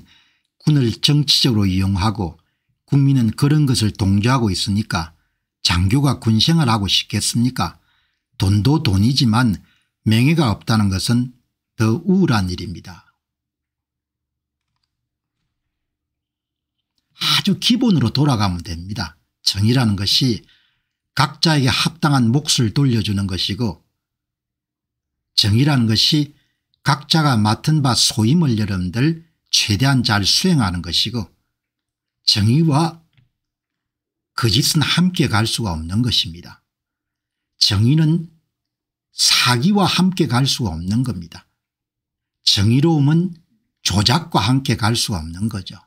군을 정치적으로 이용하고 국민은 그런 것을 동조하고 있으니까 장교가 군 생활하고 싶겠습니까? 돈도 돈이지만 명예가 없다는 것은 더 우울한 일입니다. 아주 기본으로 돌아가면 됩니다. 정의라는 것이 각자에게 합당한 몫을 돌려주는 것이고 정의라는 것이 각자가 맡은 바 소임을 여러분들 최대한 잘 수행하는 것이고 정의와 거짓은 함께 갈 수가 없는 것입니다. 정의는 사기와 함께 갈 수가 없는 겁니다. 정의로움은 조작과 함께 갈 수가 없는 거죠.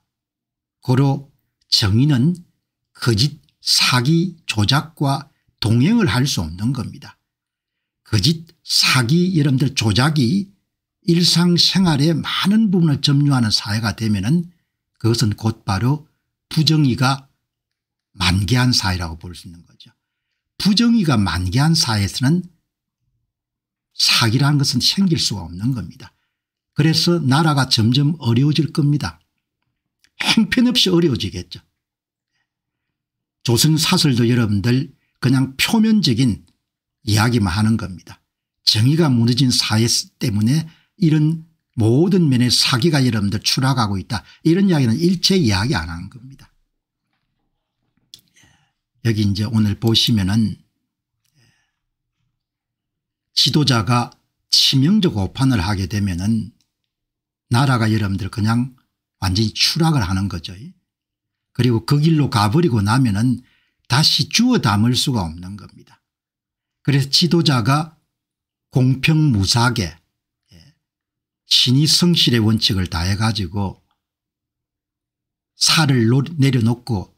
고로 정의는 거짓, 사기, 조작과 동행을 할 수 없는 겁니다. 거짓, 사기, 여러분들 조작이 일상생활의 많은 부분을 점유하는 사회가 되면은 그것은 곧바로 부정의가 만개한 사회라고 볼 수 있는 거죠. 부정의가 만개한 사회에서는 사기라는 것은 생길 수가 없는 겁니다. 그래서 나라가 점점 어려워질 겁니다. 형편없이 어려워지겠죠. 조선사설도 여러분들 그냥 표면적인 이야기만 하는 겁니다. 정의가 무너진 사회 때문에 이런 모든 면의 사기가 여러분들 추락하고 있다. 이런 이야기는 일체 이야기 안 하는 겁니다. 여기 이제 오늘 보시면은 지도자가 치명적 오판을 하게 되면은 나라가 여러분들 그냥 완전히 추락을 하는 거죠. 그리고 그 길로 가버리고 나면은 다시 주워 담을 수가 없는 겁니다. 그래서 지도자가 공평무사하게 신의성실의 원칙을 다해 가지고 살을 내려놓고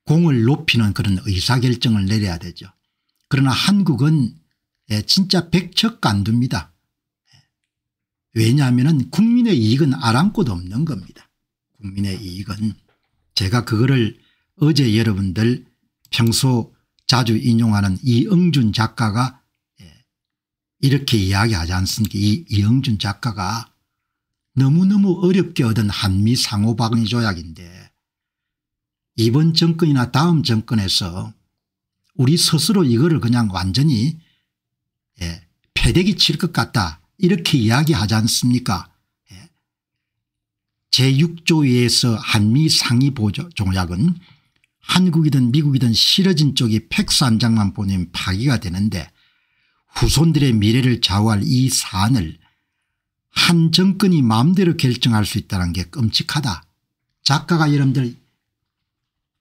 공을 높이는 그런 의사결정을 내려야 되죠. 그러나 한국은 진짜 백척간두입니다. 왜냐하면 국민의 이익은 아랑곳 없는 겁니다. 국민의 이익은. 제가 그거를 어제 여러분들 평소 자주 인용하는 이응준 작가가 이렇게 이야기하지 않습니까? 이응준 작가가 너무너무 어렵게 얻은 한미 상호방위 조약인데 이번 정권이나 다음 정권에서 우리 스스로 이거를 그냥 완전히 패대기 칠 것 같다 이렇게 이야기하지 않습니까? 제6조에서 한미 상위 보조 조약은 한국이든 미국이든 싫어진 쪽이 팩스 한 장만 보내면 파기가 되는데 후손들의 미래를 좌우할 이 사안을 한 정권이 마음대로 결정할 수 있다는 게 끔찍하다. 작가가 여러분들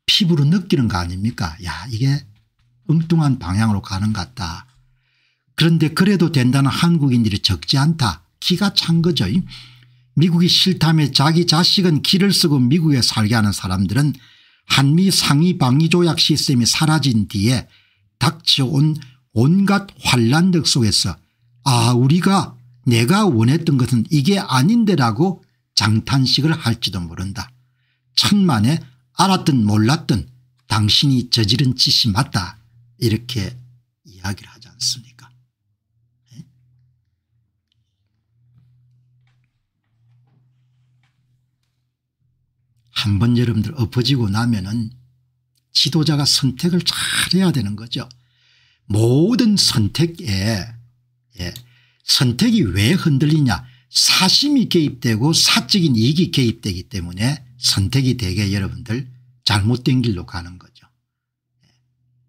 피부로 느끼는 거 아닙니까? 야, 이게 엉뚱한 방향으로 가는 것 같다. 그런데 그래도 된다는 한국인들이 적지 않다. 기가 찬 거죠. 미국이 싫다며 자기 자식은 길을 쓰고 미국에 살게 하는 사람들은 한미 상위 방위 조약 시스템이 사라진 뒤에 닥쳐온 온갖 환란들 속에서 내가 원했던 것은 이게 아닌데라고 장탄식을 할지도 모른다. 천만에 알았든 몰랐든 당신이 저지른 짓이 맞다. 이렇게 이야기를 하지 않습니까? 한번 여러분들 엎어지고 나면은 지도자가 선택을 잘해야 되는 거죠. 모든 선택에 선택이 왜 흔들리냐. 사심이 개입되고 사적인 이익이 개입되기 때문에 선택이 되게 여러분들 잘못된 길로 가는 거죠.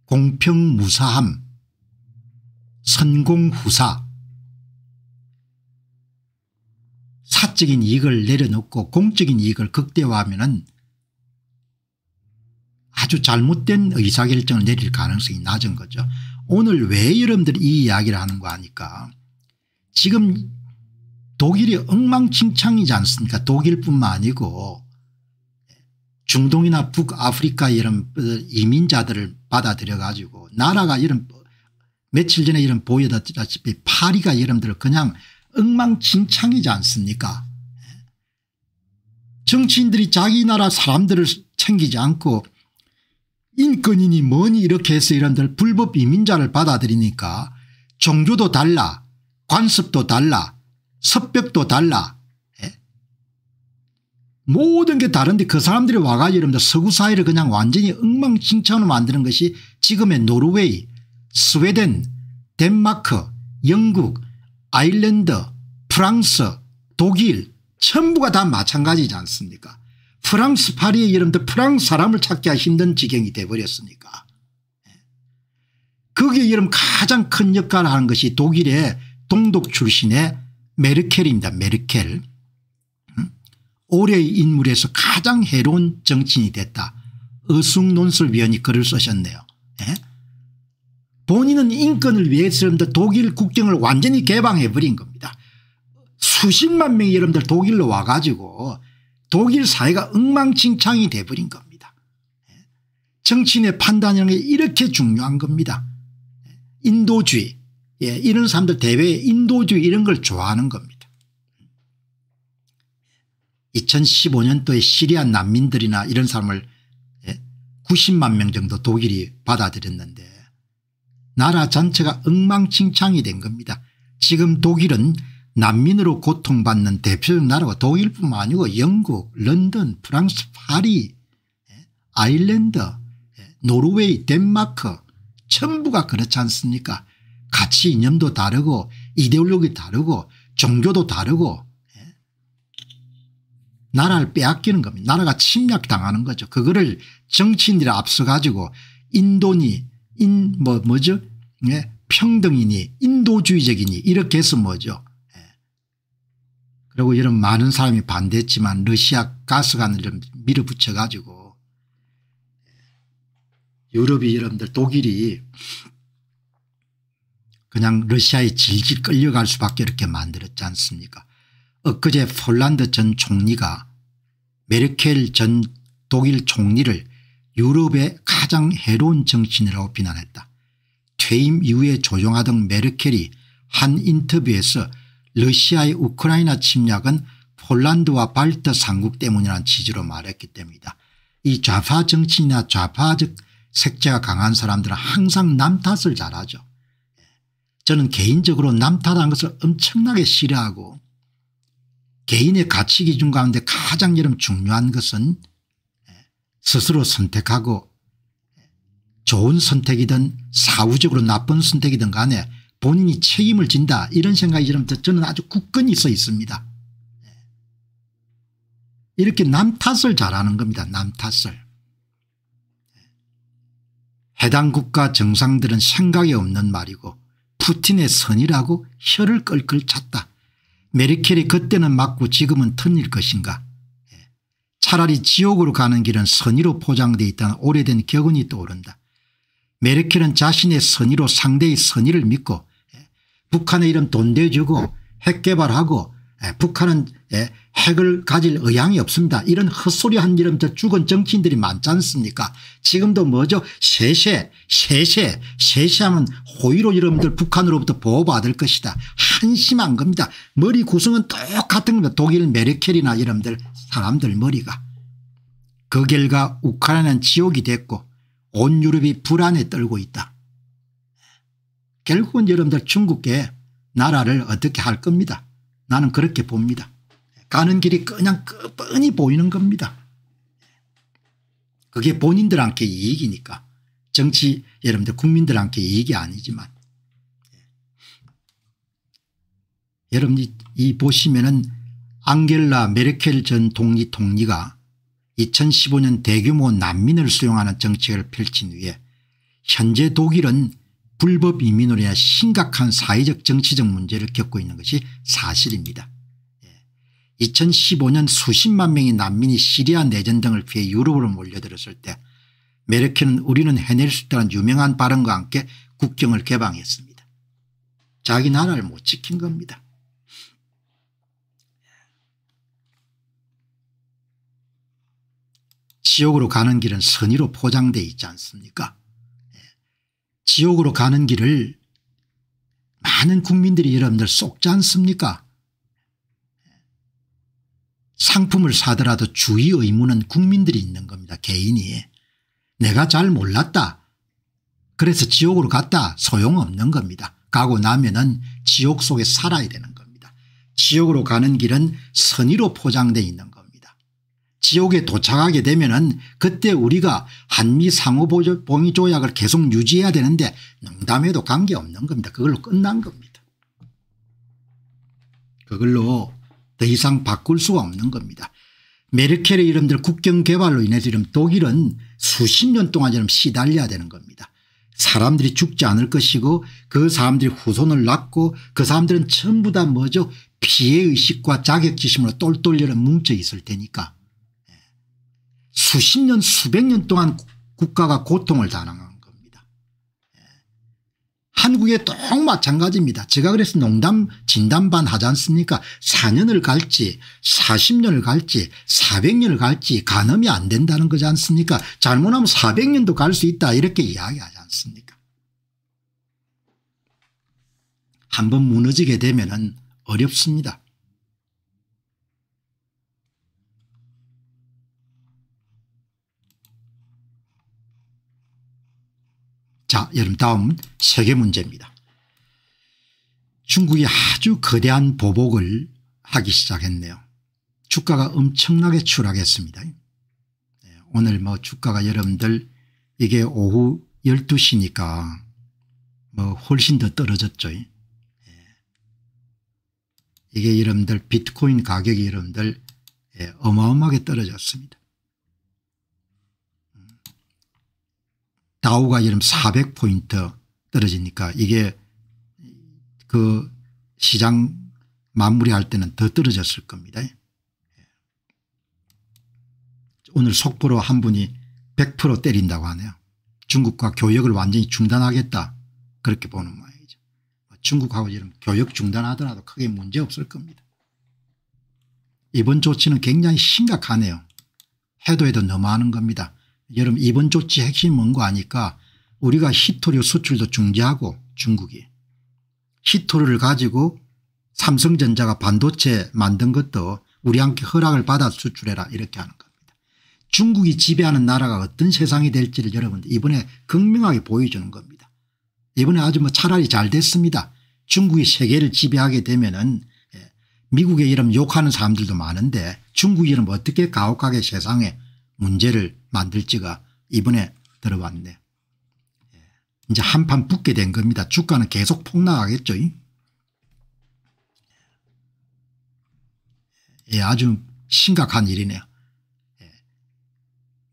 공평무사함, 선공후사, 사적인 이익을 내려놓고 공적인 이익을 극대화하면은 아주 잘못된 의사결정을 내릴 가능성이 낮은 거죠. 오늘 왜 여러분들이 이 이야기를 하는 거 아니까 지금 독일이 엉망진창이지 않습니까? 독일뿐만 아니고 중동이나 북아프리카 이런 이민자들을 받아들여 가지고 나라가 이런 며칠 전에 이런 보여드렸다시피 파리가 여러분들 그냥 엉망진창이지 않습니까? 정치인들이 자기 나라 사람들을 챙기지 않고 인권이니 뭐니 이렇게 해서 이런들 불법 이민자를 받아들이니까 종교도 달라, 관습도 달라, 섭벽도 달라, 모든 게 다른데 그 사람들이 와가지고 여러분들 서구 사회를 그냥 완전히 엉망진창으로 만드는 것이 지금의 노르웨이, 스웨덴, 덴마크, 영국, 아일랜드, 프랑스, 독일 전부가 다 마찬가지지 않습니까? 프랑스 파리에 여러분들 프랑스 사람을 찾기가 힘든 지경이 돼버렸으니까. 거기에 여러분 가장 큰 역할을 하는 것이 독일의 동독 출신의 메르켈입니다. 메르켈. 올해의 인물에서 가장 해로운 정치인이 됐다. 어숭논술위원이 글을 쓰셨네요. 본인은 인권을 위해서 여러분들 독일 국경을 완전히 개방해버린 겁니다. 수십만 명이 여러분들 독일로 와가지고 독일 사회가 엉망진창이 돼버린 겁니다. 정치인의 판단이라는 게 이렇게 중요한 겁니다. 인도주의, 이런 사람들 대외에 인도주의 이런 걸 좋아하는 겁니다. 2015년도에 시리아 난민들이나 이런 사람을 90만 명 정도 독일이 받아들였는데 나라 전체가 엉망진창이 된 겁니다. 지금 독일은 난민으로 고통받는 대표적 나라가 독일뿐만 아니고 영국, 런던, 프랑스, 파리, 아일랜드, 노르웨이, 덴마크 전부가 그렇지 않습니까? 가치 이념도 다르고 이데올로기 다르고 종교도 다르고 나라를 빼앗기는 겁니다. 나라가 침략당하는 거죠. 그거를 정치인들이 앞서 가지고 인도니 뭐죠? 평등이니 인도주의적이니 이렇게 해서 뭐죠? 그리고 이런 많은 사람이 반대했지만 러시아 가스관을 좀 밀어붙여 가지고 유럽이 여러분들 독일이 그냥 러시아에 질질 끌려갈 수밖에 이렇게 만들었지 않습니까? 엊그제 폴란드 전 총리가 메르켈 전 독일 총리를 유럽의 가장 해로운 정치인이라고 비난했다. 퇴임 이후에 조종하던 메르켈이 한 인터뷰에서 러시아의 우크라이나 침략은 폴란드와 발트 삼국 때문이라는 취지로 말했기 때문이다. 이 좌파 정치인이나 좌파적 색채가 강한 사람들은 항상 남 탓을 잘하죠. 저는 개인적으로 남 탓하는 것을 엄청나게 싫어하고 개인의 가치 기준 가운데 가장 중요한 것은 스스로 선택하고 좋은 선택이든 사후적으로 나쁜 선택이든 간에 본인이 책임을 진다 이런 생각이 저는 아주 굳건히 써 있습니다. 이렇게 남 탓을 잘하는 겁니다. 남 탓을. 해당 국가 정상들은 생각이 없는 말이고 푸틴의 선이라고 혀를 끌끌 찼다. 메르켈이 그때는 맞고 지금은 틀릴 것인가. 차라리 지옥으로 가는 길은 선의로 포장되어 있다는 오래된 격언이 떠오른다. 메르켈은 자신의 선의로 상대의 선의를 믿고 북한에 이런 돈 대주고 핵 개발하고 북한은 핵을 가질 의향이 없습니다. 이런 헛소리한 이름 죽은 정치인들이 많지 않습니까? 지금도 뭐죠? 세세하면 호의로 여러분들 북한으로부터 보호받을 것이다. 한심한 겁니다. 머리 구성은 똑같은 겁니다. 독일 메르켈이나 여러분들 사람들 머리가. 그 결과 우크라이나는 지옥이 됐고 온 유럽이 불안에 떨고 있다. 결국은 여러분들 중국계 나라를 어떻게 할 겁니다. 나는 그렇게 봅니다. 가는 길이 그냥 뻔히 보이는 겁니다. 그게 본인들한테 이익이니까. 정치 여러분들 국민들한테 이익이 아니지만. 여러분 이 보시면은 앙겔라 메르켈 전 총리가 2015년 대규모 난민을 수용하는 정책을 펼친 후에 현재 독일은 불법 이민으로 인해 심각한 사회적 정치적 문제를 겪고 있는 것이 사실입니다. 2015년 수십만 명의 난민이 시리아 내전 등을 피해 유럽으로 몰려들었을 때 메르켈은 우리는 해낼 수 있다는 유명한 발언과 함께 국경을 개방했습니다. 자기 나라를 못 지킨 겁니다. 지옥으로 가는 길은 선의로 포장되어 있지 않습니까? 지옥으로 가는 길을 많은 국민들이 여러분들 쏙지 않습니까? 상품을 사더라도 주의 의무는 국민들이 있는 겁니다. 개인이. 내가 잘 몰랐다. 그래서 지옥으로 갔다. 소용없는 겁니다. 가고 나면은 지옥 속에 살아야 되는 겁니다. 지옥으로 가는 길은 선의로 포장되어 있는 겁니다. 지옥에 도착하게 되면은 그때 우리가 한미 상호범위 조약을 계속 유지해야 되는데 농담해도 관계없는 겁니다. 그걸로 끝난 겁니다. 그걸로 더 이상 바꿀 수가 없는 겁니다. 메르켈의 이름들 국경 개발로 인해서 이름 독일은 수십 년 동안 좀 시달려야 되는 겁니다. 사람들이 죽지 않을 것이고 그 사람들이 후손을 낳고 그 사람들은 전부 다 뭐죠? 피해의식과 자격지심으로 똘똘 뭉쳐 있을 테니까. 수십 년 수백 년 동안 국가가 고통을 당한 겁니다. 한국에 또 마찬가지입니다. 제가 그래서 농담 진담반 하지 않습니까? 4년을 갈지 40년을 갈지 400년을 갈지 가늠이 안 된다는 거지 않습니까? 잘못하면 400년도 갈 수 있다 이렇게 이야기하지 않습니까? 한번 무너지게 되면은 어렵습니다. 자, 여러분 다음 세계 문제입니다. 중국이 아주 거대한 보복을 하기 시작했네요. 주가가 엄청나게 추락했습니다. 오늘 뭐 주가가 여러분들 이게 오후 12시니까 뭐 훨씬 더 떨어졌죠. 이게 여러분들 비트코인 가격이 여러분들 어마어마하게 떨어졌습니다. 다우가 여러분 400포인트 떨어지니까 이게 그 시장 마무리할 때는 더 떨어졌을 겁니다. 오늘 속보로 한 분이 100% 때린다고 하네요. 중국과 교역을 완전히 중단하겠다 그렇게 보는 모양이죠. 중국하고 지금 교역 중단하더라도 크게 문제 없을 겁니다. 이번 조치는 굉장히 심각하네요. 해도 너무하는 겁니다. 여러분 이번 조치 핵심이 뭔가 아니까 우리가 히토류 수출도 중지하고 중국이 히토류를 가지고 삼성전자가 반도체 만든 것도 우리한테 허락을 받아 수출해라 이렇게 하는 겁니다. 중국이 지배하는 나라가 어떤 세상이 될지를 여러분들 이번에 극명하게 보여주는 겁니다. 이번에 아주 뭐 차라리 잘 됐습니다. 중국이 세계를 지배하게 되면은 미국에 이름 욕하는 사람들도 많은데 중국이 이름 어떻게 가혹하게 세상에 문제를 만들지가 이번에 들어왔네. 이제 한판 붙게 된 겁니다. 주가는 계속 폭락하겠죠. 아주 심각한 일이네요.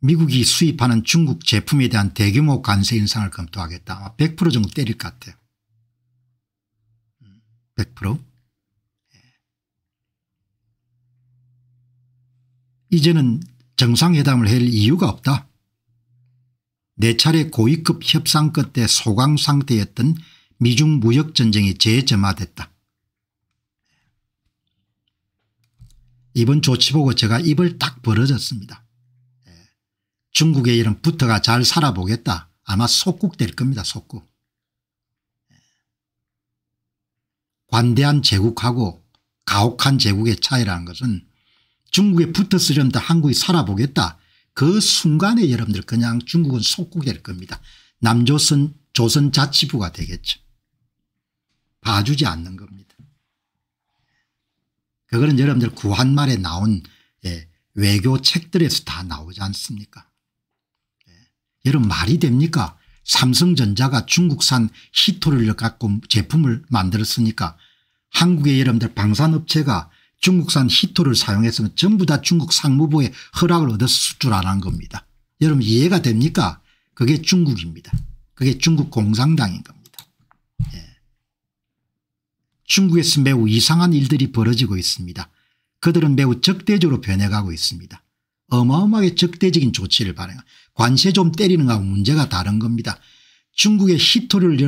미국이 수입하는 중국 제품에 대한 대규모 관세 인상을 검토하겠다. 아마 100% 정도 때릴 것 같아요. 100%. 이제는 정상회담을 할 이유가 없다. 4차례 고위급 협상 끝에 소강 상태였던 미중 무역전쟁이 재점화됐다. 이번 조치 보고 제가 입을 딱 벌어졌습니다. 중국의 이런 부터가 잘 살아보겠다. 아마 속국될 겁니다. 속국. 관대한 제국하고 가혹한 제국의 차이라는 것은 중국에 붙어 쓰려면 한국이 살아보겠다. 그 순간에 여러분들 그냥 중국은 속국될 겁니다. 남조선 조선자치부가 되겠죠. 봐주지 않는 겁니다. 그거는 여러분들 구한말에 나온 외교 책들에서 다 나오지 않습니까? 여러분 말이 됩니까? 삼성전자가 중국산 히토를 갖고 제품을 만들었으니까 한국의 여러분들 방산업체가 중국산 히토를 사용했으면 전부 다 중국 상무부의 허락을 얻어서 수출 안 한 겁니다. 여러분 이해가 됩니까? 그게 중국입니다. 그게 중국 공산당인 겁니다. 중국에서 매우 이상한 일들이 벌어지고 있습니다. 그들은 매우 적대적으로 변해가고 있습니다. 어마어마하게 적대적인 조치를 발행. 관세 좀 때리는 거하고 문제가 다른 겁니다. 중국의 히토를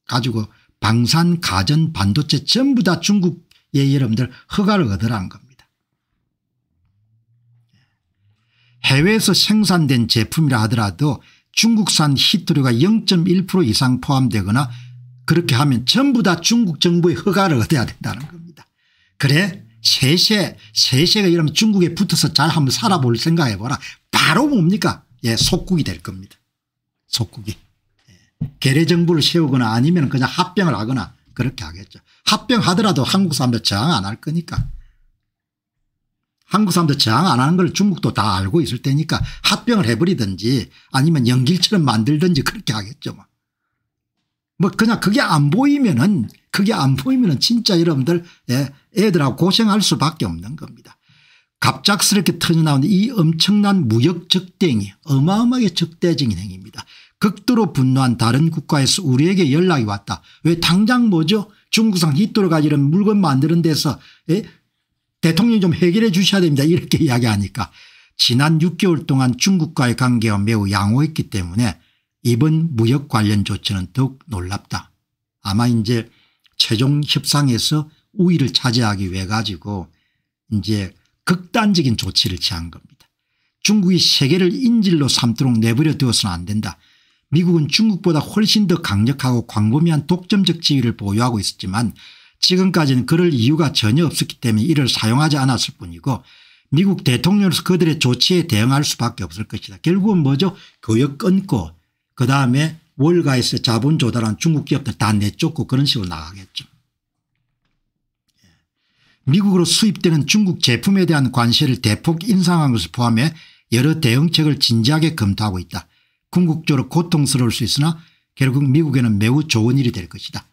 가지고 방산 가전 반도체 전부 다 중국의 여러분들 허가를 얻으라는 겁니다. 해외에서 생산된 제품이라 하더라도 중국산 히토류가 0.1% 이상 포함되거나 그렇게 하면 전부 다 중국 정부의 허가를 얻어야 된다는 겁니다. 그래 세세가 이러면 중국에 붙어서 잘 한번 살아볼 생각해 보라. 바로 뭡니까? 속국이 될 겁니다. 속국이. 계례 정부를 세우거나 아니면 그냥 합병을 하거나 그렇게 하겠죠. 합병하더라도 한국 사람들 저항 안 할 거니까. 한국 사람들 저항 안 하는 걸 중국도 다 알고 있을 테니까 합병을 해버리든지 아니면 연길처럼 만들든지 그렇게 하겠죠. 뭐 그냥 그게 안 보이면은 진짜 여러분들 애들하고 고생할 수밖에 없는 겁니다. 갑작스럽게 터져나온 이 엄청난 무역 적대행위 어마어마하게 적대적인 행위입니다. 극도로 분노한 다른 국가에서 우리에게 연락이 왔다. 왜 당장 뭐죠? 중국산 히토류가 이런 물건 만드는 데서 대통령이 좀 해결해 주셔야 됩니다. 이렇게 이야기하니까 지난 6개월 동안 중국과의 관계가 매우 양호했기 때문에 이번 무역 관련 조치는 더욱 놀랍다. 아마 이제 최종 협상에서 우위를 차지하기 위해 가지고 이제 극단적인 조치를 취한 겁니다. 중국이 세계를 인질로 삼도록 내버려 두어서는 안 된다. 미국은 중국보다 훨씬 더 강력하고 광범위한 독점적 지위를 보유하고 있었지만 지금까지는 그럴 이유가 전혀 없었기 때문에 이를 사용하지 않았을 뿐이고 미국 대통령으로서 그들의 조치에 대응할 수밖에 없을 것이다. 결국은 뭐죠? 교역 끊고 그다음에 월가에서 자본 조달한 중국 기업들 다 내쫓고 그런 식으로 나가겠죠. 미국으로 수입되는 중국 제품에 대한 관세를 대폭 인상한 것을 포함해 여러 대응책을 진지하게 검토하고 있다. 궁극적으로 고통스러울 수 있으나 결국 미국에는 매우 좋은 일이 될 것이다.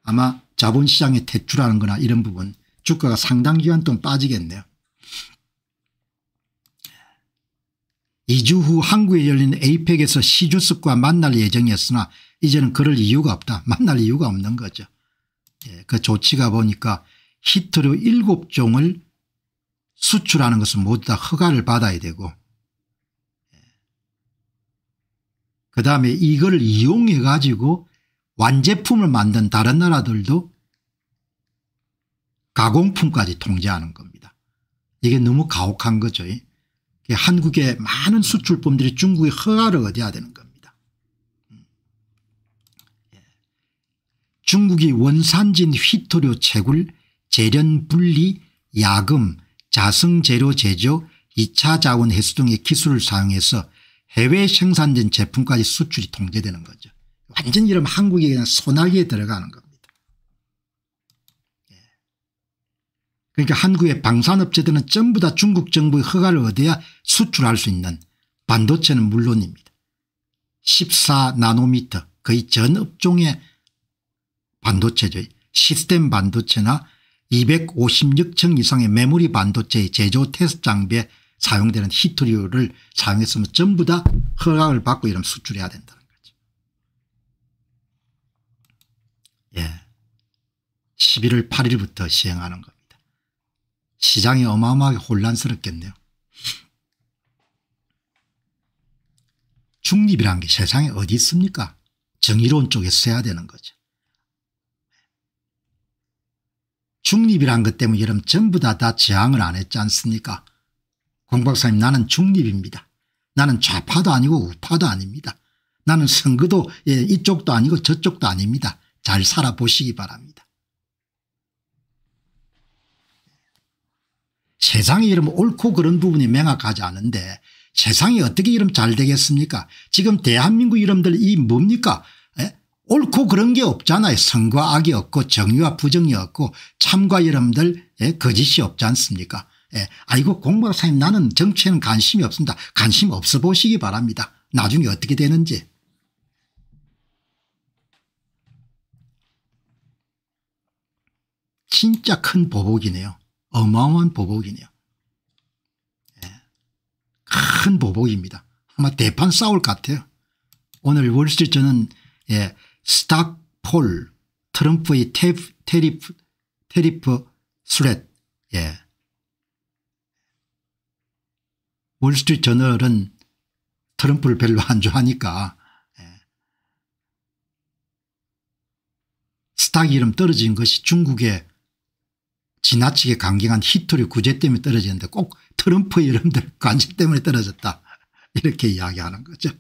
아마 자본시장에 퇴출하는 거나 이런 부분 주가가 상당 기간 동안 빠지겠네요. 2주 후 한국에 열린 에이펙에서 시주석과 만날 예정이었으나 이제는 그럴 이유가 없다. 만날 이유가 없는 거죠. 그 조치가 보니까 히토류 7종을 수출하는 것은 모두 다 허가를 받아야 되고 그다음에 이걸 이용해 가지고 완제품을 만든 다른 나라들도 가공품까지 통제하는 겁니다. 이게 너무 가혹한 거죠. 한국의 많은 수출품들이 중국의 허가를 얻어야 되는 겁니다. 중국이 원산진 휘토류 채굴, 재련 분리, 야금, 자성재료 제조, 2차 자원 회수 등의 기술을 사용해서 해외 생산된 제품까지 수출이 통제되는 거죠. 완전히 이러면 한국이 그냥 소나기에 들어가는 겁니다. 그러니까 한국의 방산업체들은 전부 다 중국 정부의 허가를 얻어야 수출할 수 있는 반도체는 물론입니다. 14나노미터 거의 전 업종의 반도체죠. 시스템 반도체나 256층 이상의 메모리 반도체의 제조 테스트 장비에 사용되는 히토류를 사용했으면 전부 다 허가를 받고 이러면 수출해야 된다는 거죠. 11월 8일부터 시행하는 겁니다. 시장이 어마어마하게 혼란스럽겠네요. 중립이란 게 세상에 어디 있습니까? 정의로운 쪽에 서야 되는 거죠. 중립이란 것 때문에 여러분 전부 다 저항을 안 했지 않습니까? 공 박사님 나는 중립입니다. 나는 좌파도 아니고 우파도 아닙니다. 나는 선거도 이쪽도 아니고 저쪽도 아닙니다. 잘 살아보시기 바랍니다. 세상이 이러면 옳고 그런 부분이 명확하지 않은데 세상이 어떻게 이러면 잘 되겠습니까? 지금 대한민국 이름들 이 뭡니까? 옳고 그런 게 없잖아요. 선과 악이 없고 정의와 부정이 없고 참과 여러분들 거짓이 없지 않습니까? 아이고 공 박사님 나는 정치에는 관심이 없습니다. 관심 없어 보시기 바랍니다. 나중에 어떻게 되는지. 진짜 큰 보복이네요. 어마어마한 보복이네요. 큰 보복입니다. 아마 대판 싸울 것 같아요. 오늘 월스트리트는 스탁폴 트럼프의 테리프 스렛 월스트리트 저널은 트럼프를 별로 안 좋아하니까 스탁 이름 떨어진 것이 중국의 지나치게 강경한 히토리 구제 때문에 떨어지는데 꼭 트럼프 이름들 관심 때문에 떨어졌다 이렇게 이야기하는 거죠.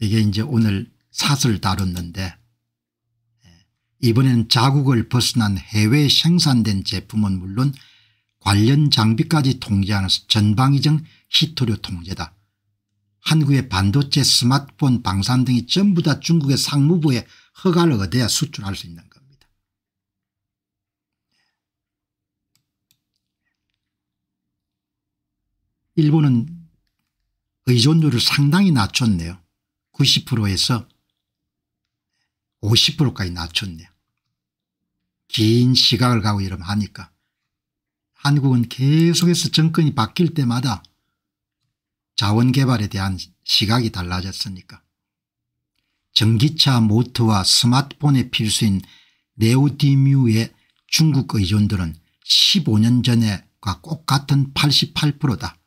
이게 이제 오늘 사설을 다뤘는데 이번에는 자국을 벗어난 해외에 생산된 제품은 물론 관련 장비까지 통제하는 전방위적 히토류 통제다. 한국의 반도체 스마트폰 방산 등이 전부 다 중국의 상무부의 허가를 얻어야 수출할 수 있는 겁니다. 일본은 의존율을 상당히 낮췄네요. 90%에서 50%까지 낮췄네요. 긴 시각을 가고 이러면 하니까. 한국은 계속해서 정권이 바뀔 때마다 자원개발에 대한 시각이 달라졌으니까. 전기차 모터와 스마트폰에 필수인 네오디뮤의 중국 의존도는 15년 전에과 꼭 같은 88%다.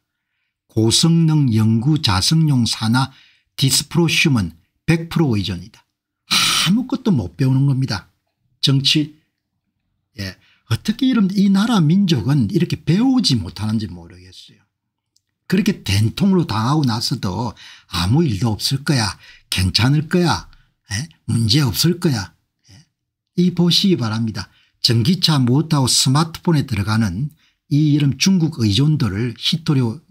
고성능 연구 자석용 산화 디스프로슘은 100% 의존이다. 아무것도 못 배우는 겁니다. 정치. 어떻게 이런 이 나라 민족은 이렇게 배우지 못하는지 모르겠어요. 그렇게 된통으로 당하고 나서도 아무 일도 없을 거야. 괜찮을 거야. 문제 없을 거야. 이 보시기 바랍니다. 전기차 모터하고 스마트폰에 들어가는 이 이런 중국 의존도를 히토류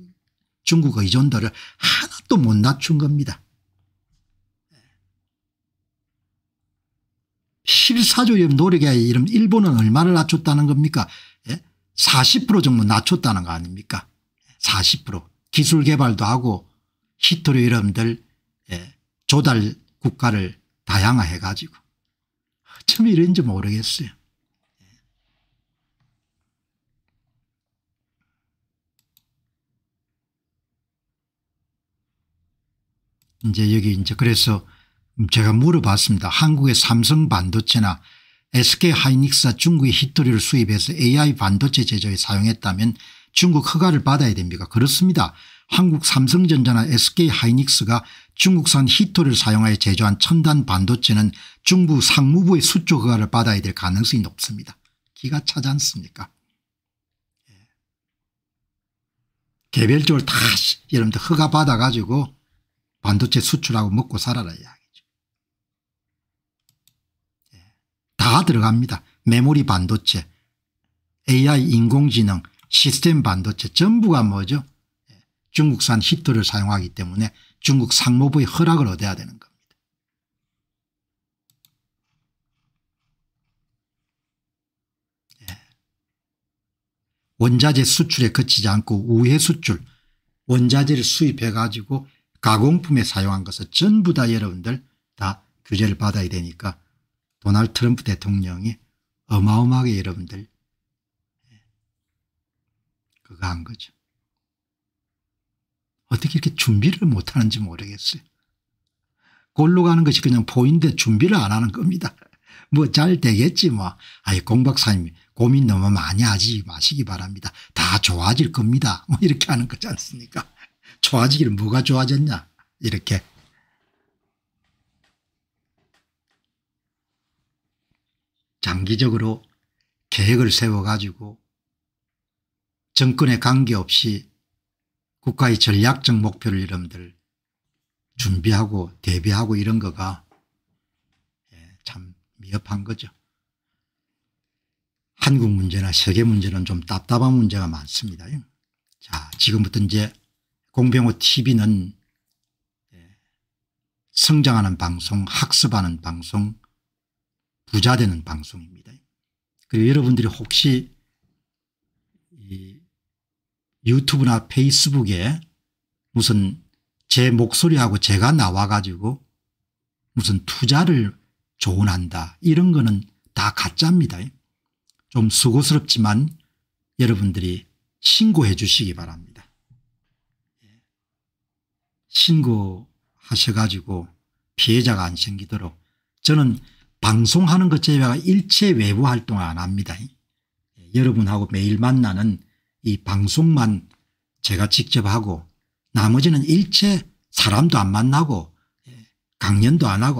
중국 의존도를 하나도 못 낮춘 겁니다. 실사조의 노력에 이런 일본은 얼마를 낮췄다는 겁니까? 40% 정도 낮췄다는 거 아닙니까? 40% 기술 개발도 하고 히토류 이름들 조달 국가를 다양화해 가지고 어쩜 이런지 모르겠어요. 이제 여기 이제 그래서 제가 물어봤습니다. 한국의 삼성 반도체나 SK 하이닉스가 중국의 히토리를 수입해서 AI 반도체 제조에 사용했다면 중국 허가를 받아야 됩니까? 그렇습니다. 한국 삼성전자나 SK 하이닉스가 중국산 히토리를 사용하여 제조한 첨단 반도체는 중국 상무부의 수출 허가를 받아야 될 가능성이 높습니다. 기가 차지 않습니까? 개별적으로 다 여러분들 허가 받아 가지고 반도체 수출하고 먹고 살아라 이야기죠. 다 들어갑니다. 메모리 반도체, AI 인공지능, 시스템 반도체 전부가 뭐죠? 중국산 히토를 사용하기 때문에 중국 상무부의 허락을 얻어야 되는 겁니다. 원자재 수출에 그치지 않고 우회 수출, 원자재를 수입해 가지고 가공품에 사용한 것을 전부 다 여러분들 다 규제를 받아야 되니까 도널드 트럼프 대통령이 어마어마하게 여러분들 그거 한 거죠. 어떻게 이렇게 준비를 못하는지 모르겠어요. 골로 가는 것이 그냥 보이는데 준비를 안 하는 겁니다. 뭐 잘 되겠지 뭐. 아이 공 박사님 고민 너무 많이 하지 마시기 바랍니다. 다 좋아질 겁니다. 뭐 이렇게 하는 거지 않습니까? 좋아지기를 뭐가 좋아졌냐 이렇게. 장기적으로 계획을 세워가지고 정권에 관계없이 국가의 전략적 목표를 여러분들 준비하고 대비하고 이런 거가 참 미흡한 거죠. 한국 문제나 세계 문제는 좀 답답한 문제가 많습니다. 자, 지금부터 이제 공병호 TV는 성장하는 방송, 학습하는 방송, 부자되는 방송입니다. 그리고 여러분들이 혹시 이 유튜브나 페이스북에 무슨 제 목소리하고 제가 나와 가지고 무슨 투자를 조언한다 이런 거는 다 가짜입니다. 좀 수고스럽지만 여러분들이 신고해 주시기 바랍니다. 신고하셔 가지고 피해자가 안 생기도록. 저는 방송하는 것 제외가 일체 외부 활동을 안 합니다. 여러분하고 매일 만나는 이 방송만 제가 직접 하고 나머지는 일체 사람도 안 만나고 강연도 안 하고